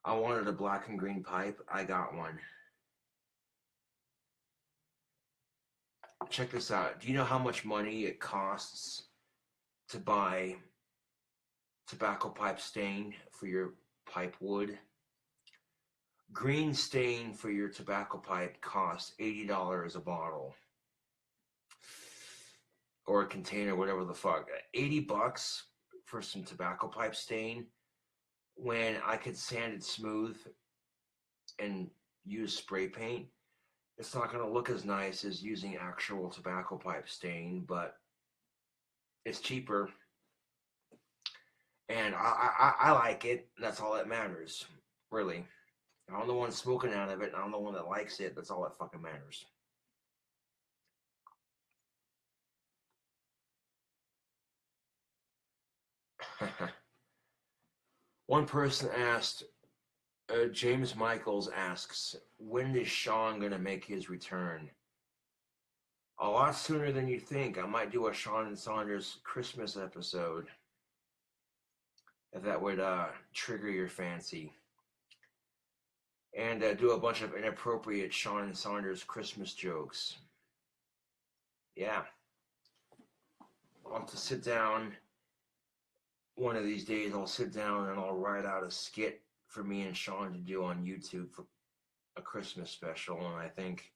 I wanted a black and green pipe. I got one. Check this out. Do you know how much money it costs to buy tobacco pipe stain for your pipe wood? Green stain for your tobacco pipe costs $80 a bottle. Or a container, whatever the fuck. $80 for some tobacco pipe stain when I could sand it smooth and use spray paint. It's not going to look as nice as using actual tobacco pipe stain, but it's cheaper. And I like it. That's all that matters, really. I'm the one smoking out of it, and I'm the one that likes it. That's all that fucking matters. One person asked, James Michaels asks, when is Sean going to make his return? A lot sooner than you think. I might do a Sean and Saunders Christmas episode, if that would trigger your fancy. And do a bunch of inappropriate Sean and Saunders Christmas jokes. Yeah. I'll have to sit down one of these days. I'll sit down and I'll write out a skit for me and Sean to do on YouTube for a Christmas special. And I think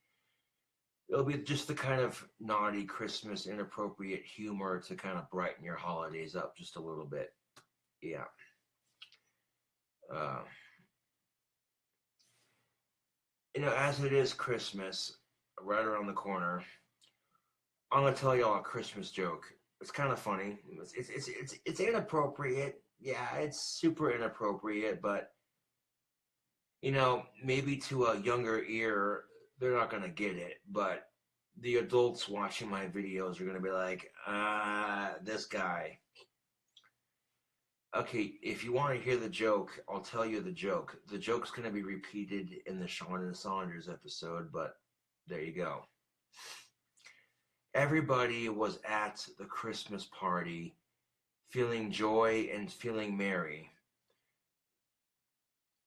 It'll be just the kind of naughty Christmas inappropriate humor to kind of brighten your holidays up just a little bit. Yeah. Uh, as it is Christmas right around the corner, I'm gonna tell y'all a Christmas joke. It's kind of funny. It's inappropriate. Yeah, it's super inappropriate, but maybe to a younger ear, they're not gonna get it. But the adults watching my videos are gonna be like, this guy. Okay, if you want to hear the joke, I'll tell you the joke. The joke's gonna be repeated in the Sean and Saunders episode, but there you go. Everybody was at the Christmas party feeling joy and feeling merry.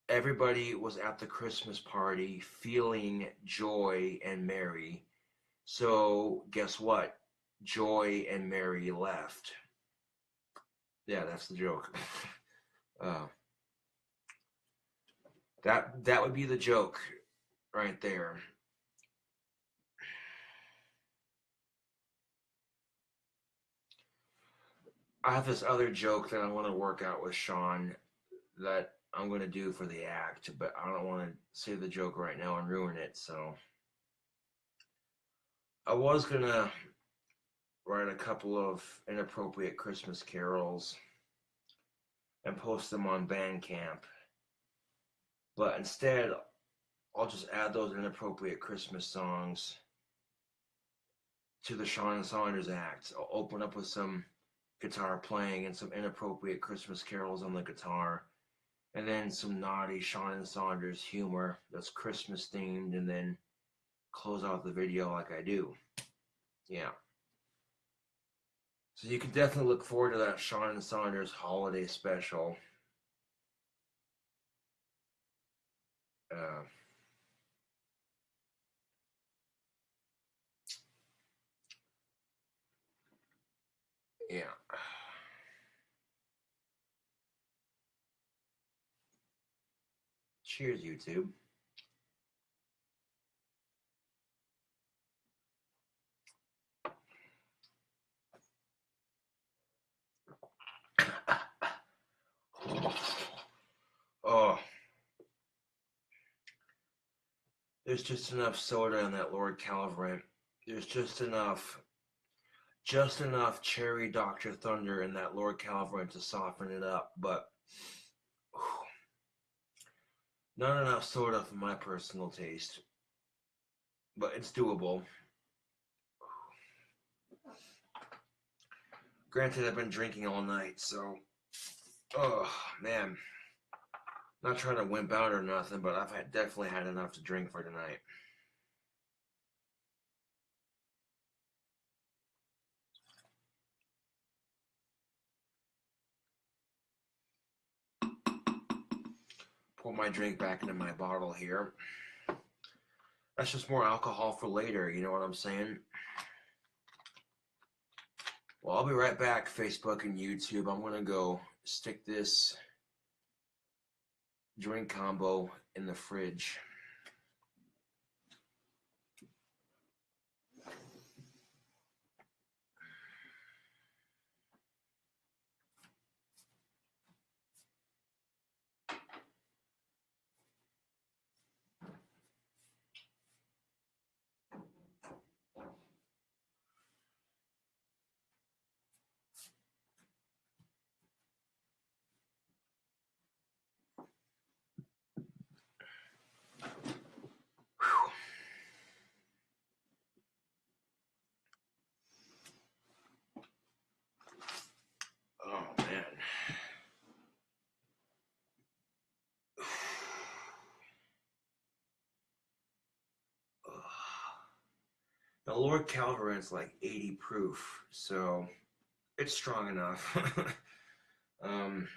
Everybody was at the Christmas party feeling joy and merry. So, guess what? Joy and Mary left. Yeah, that's the joke. That would be the joke right there. I have this other joke that I want to work out with Sean that I'm going to do for the act, but I don't want to say the joke right now and ruin it. So I was going to write a couple of inappropriate Christmas carols and post them on Bandcamp, but instead I'll just add those inappropriate Christmas songs to the Sean and Saunders act. I'll open up with some guitar playing and some inappropriate Christmas carols on the guitar, and then some naughty Sean and Saunders humor that's Christmas themed, and then close out the video like I do. Yeah. So you can definitely look forward to that Sean and Saunders holiday special. Uh, yeah. Cheers, YouTube. Oh, there's just enough soda in that Lord Calverant. There's just enough cherry Dr. Thunder in that Lord Calverant to soften it up, but not enough soda for my personal taste. But it's doable. Granted, I've been drinking all night, so oh man. Not trying to wimp out or nothing, but I've definitely had enough to drink for tonight. Pour my drink back into my bottle here. That's just more alcohol for later, you know what I'm saying? Well, I'll be right back, Facebook and YouTube. I'm gonna go stick this drink combo in the fridge. Oh man. Now, Lord Calverant's like 80 proof, so it's strong enough. um,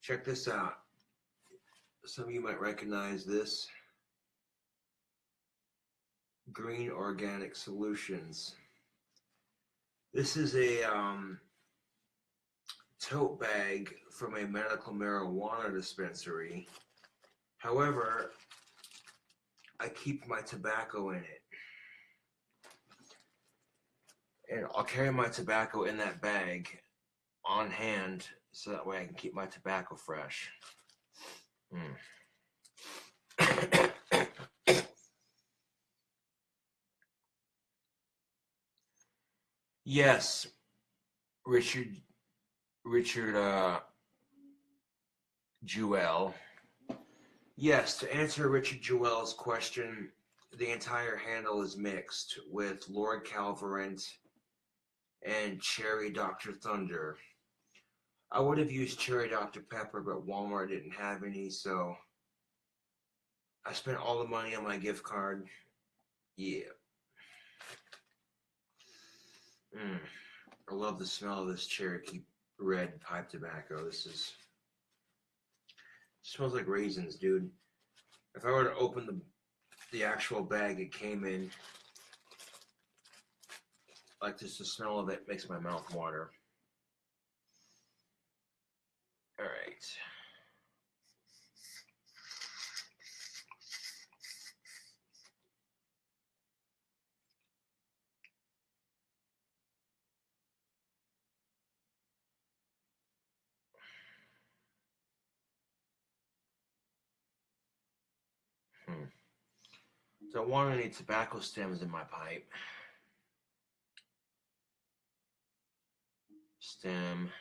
check this out. Some of you might recognize this. Green Organic Solutions. This is a tote bag from a medical marijuana dispensary. However, I keep my tobacco in it. And I'll carry my tobacco in that bag on hand so that way I can keep my tobacco fresh. Yes, Richard Jewell. Yes, to answer Richard Jewell's question, the entire handle is mixed with Lord Calverant and Cherry Dr. Thunder. I would have used Cherry Dr. Pepper, but Walmart didn't have any, so I spent all the money on my gift card. Yeah. I love the smell of this Cherokee red pipe tobacco. This smells like raisins, dude. If I were to open the actual bag it came in, like just the smell of it makes my mouth water. All right. Don't want any tobacco stems in my pipe. Stem.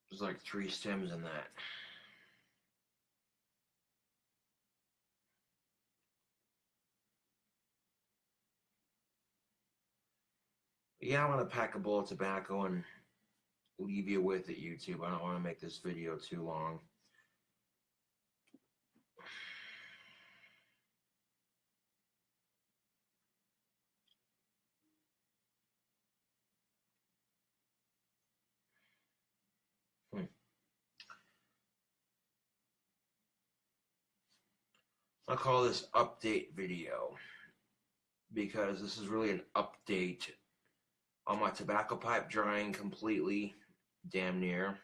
There's like 3 stems in that. Yeah, I'm gonna pack a bowl of tobacco and leave you with it, YouTube. I don't want to make this video too long. I'll call this update video because this is really an update on my tobacco pipe drying completely, damn near,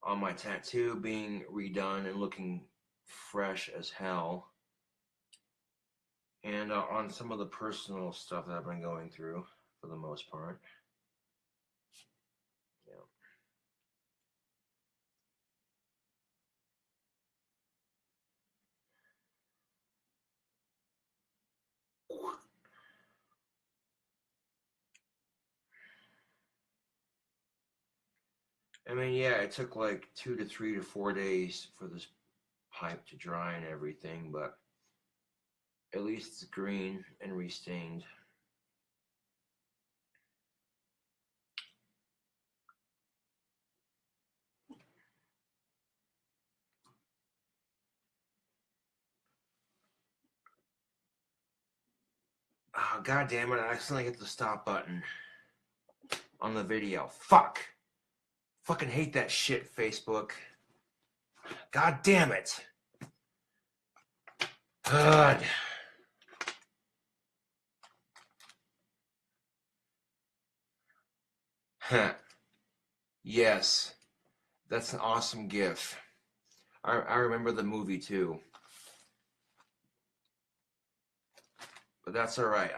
on my tattoo being redone and looking fresh as hell, and on some of the personal stuff that I've been going through for the most part. Yeah. I mean, yeah, it took like 2 to 3 to 4 days for this pipe to dry and everything, but at least it's green and restained. Oh, God damn it, I accidentally hit the stop button on the video. Fuck! Fucking hate that shit, Facebook. God damn it! God. Huh. Yes. That's an awesome gif. I remember the movie too. But that's alright.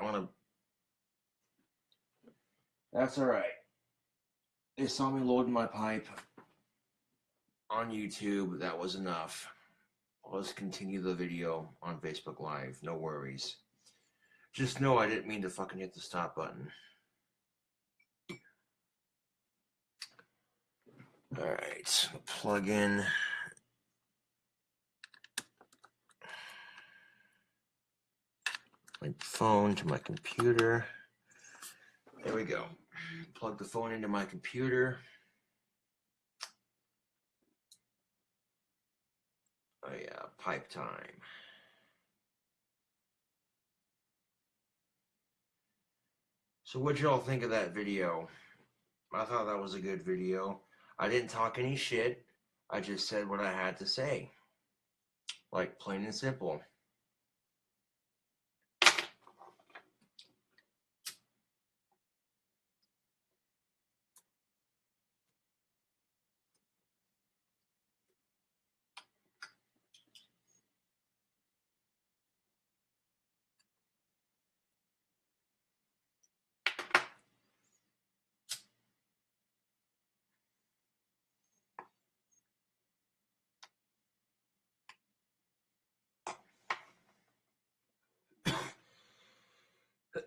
That's alright. They saw me loading my pipe on YouTube. That was enough. Let's continue the video on Facebook Live. No worries. Just know I didn't mean to fucking hit the stop button. Alright. Plug in my phone to my computer. There we go. Plug the phone into my computer. Oh yeah, pipe time. So what'd y'all think of that video? I thought that was a good video. I didn't talk any shit. I just said what I had to say. Like, plain and simple. Yeah.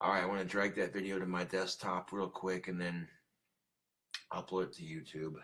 Alright, I want to drag that video to my desktop real quick and then upload it to YouTube.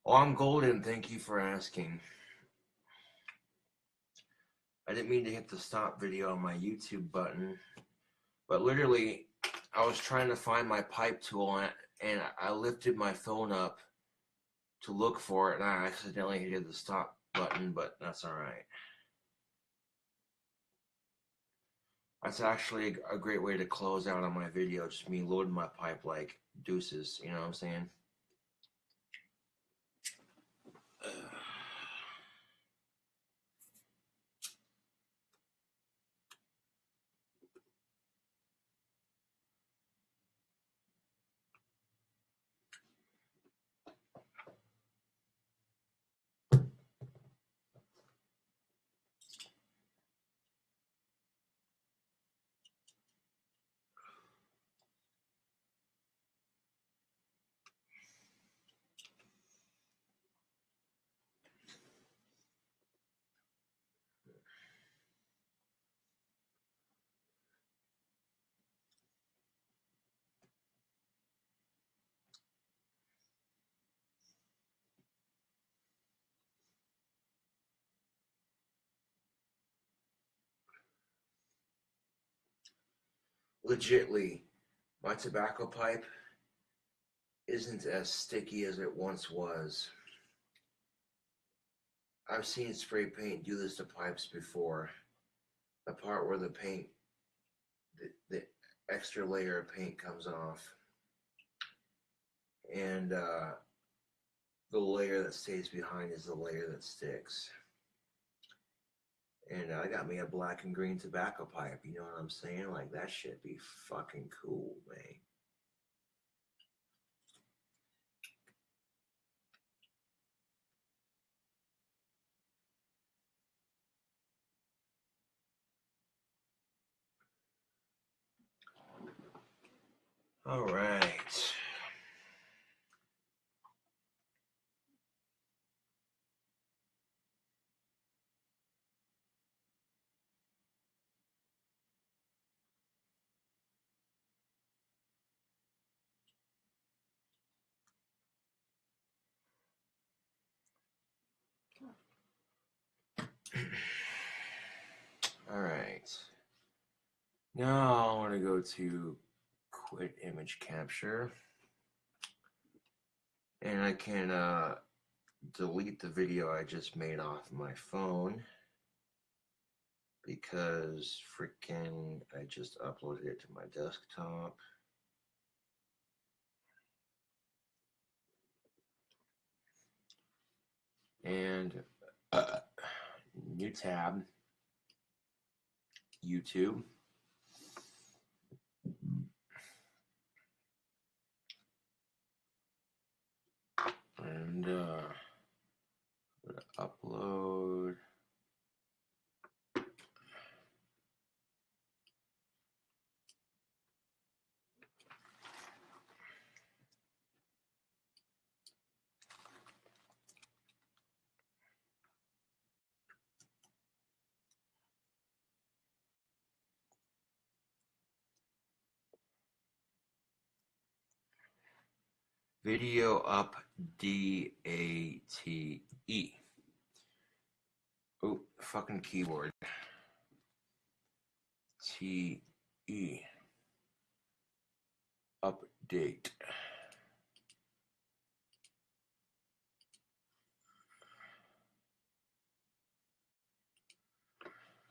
Well, I'm golden. Thank you for asking. I didn't mean to hit the stop video on my YouTube button, but literally, I was trying to find my pipe tool and I lifted my phone up to look for it and I accidentally hit the stop button, but that's alright. That's actually a great way to close out on my video, just me loading my pipe like deuces, you know what I'm saying? Legitly, my tobacco pipe isn't as sticky as it once was. I've seen spray paint do this to pipes before. The part where the paint, the extra layer of paint comes off. And the layer that stays behind is the layer that sticks. And I got me a black and green tobacco pipe, you know what I'm saying? Like, that shit be fucking cool, man. All right. All right. Now I want to go to quit image capture. And I can delete the video I just made off my phone because freaking I just uploaded it to my desktop. And new tab, YouTube. And upload. Video up DATE. Oh, fucking keyboard. TE update.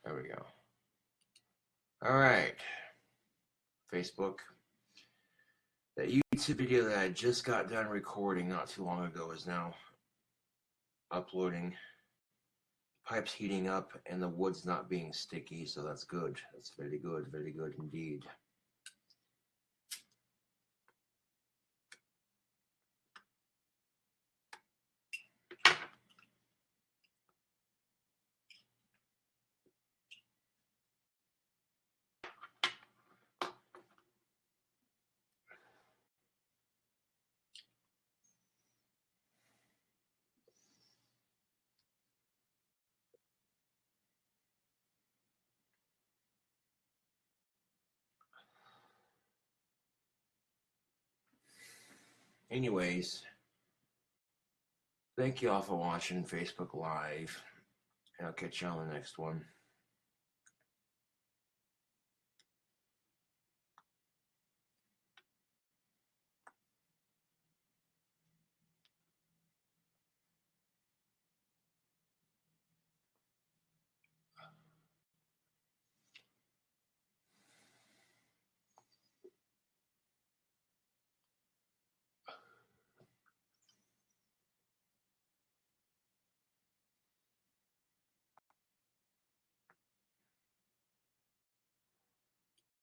There we go. All right. Facebook. That YouTube video that I just got done recording not too long ago is now uploading. Pipes heating up and the wood's not being sticky, so that's good. That's very good indeed. Anyways, thank you all for watching Facebook Live, and I'll catch you on the next one.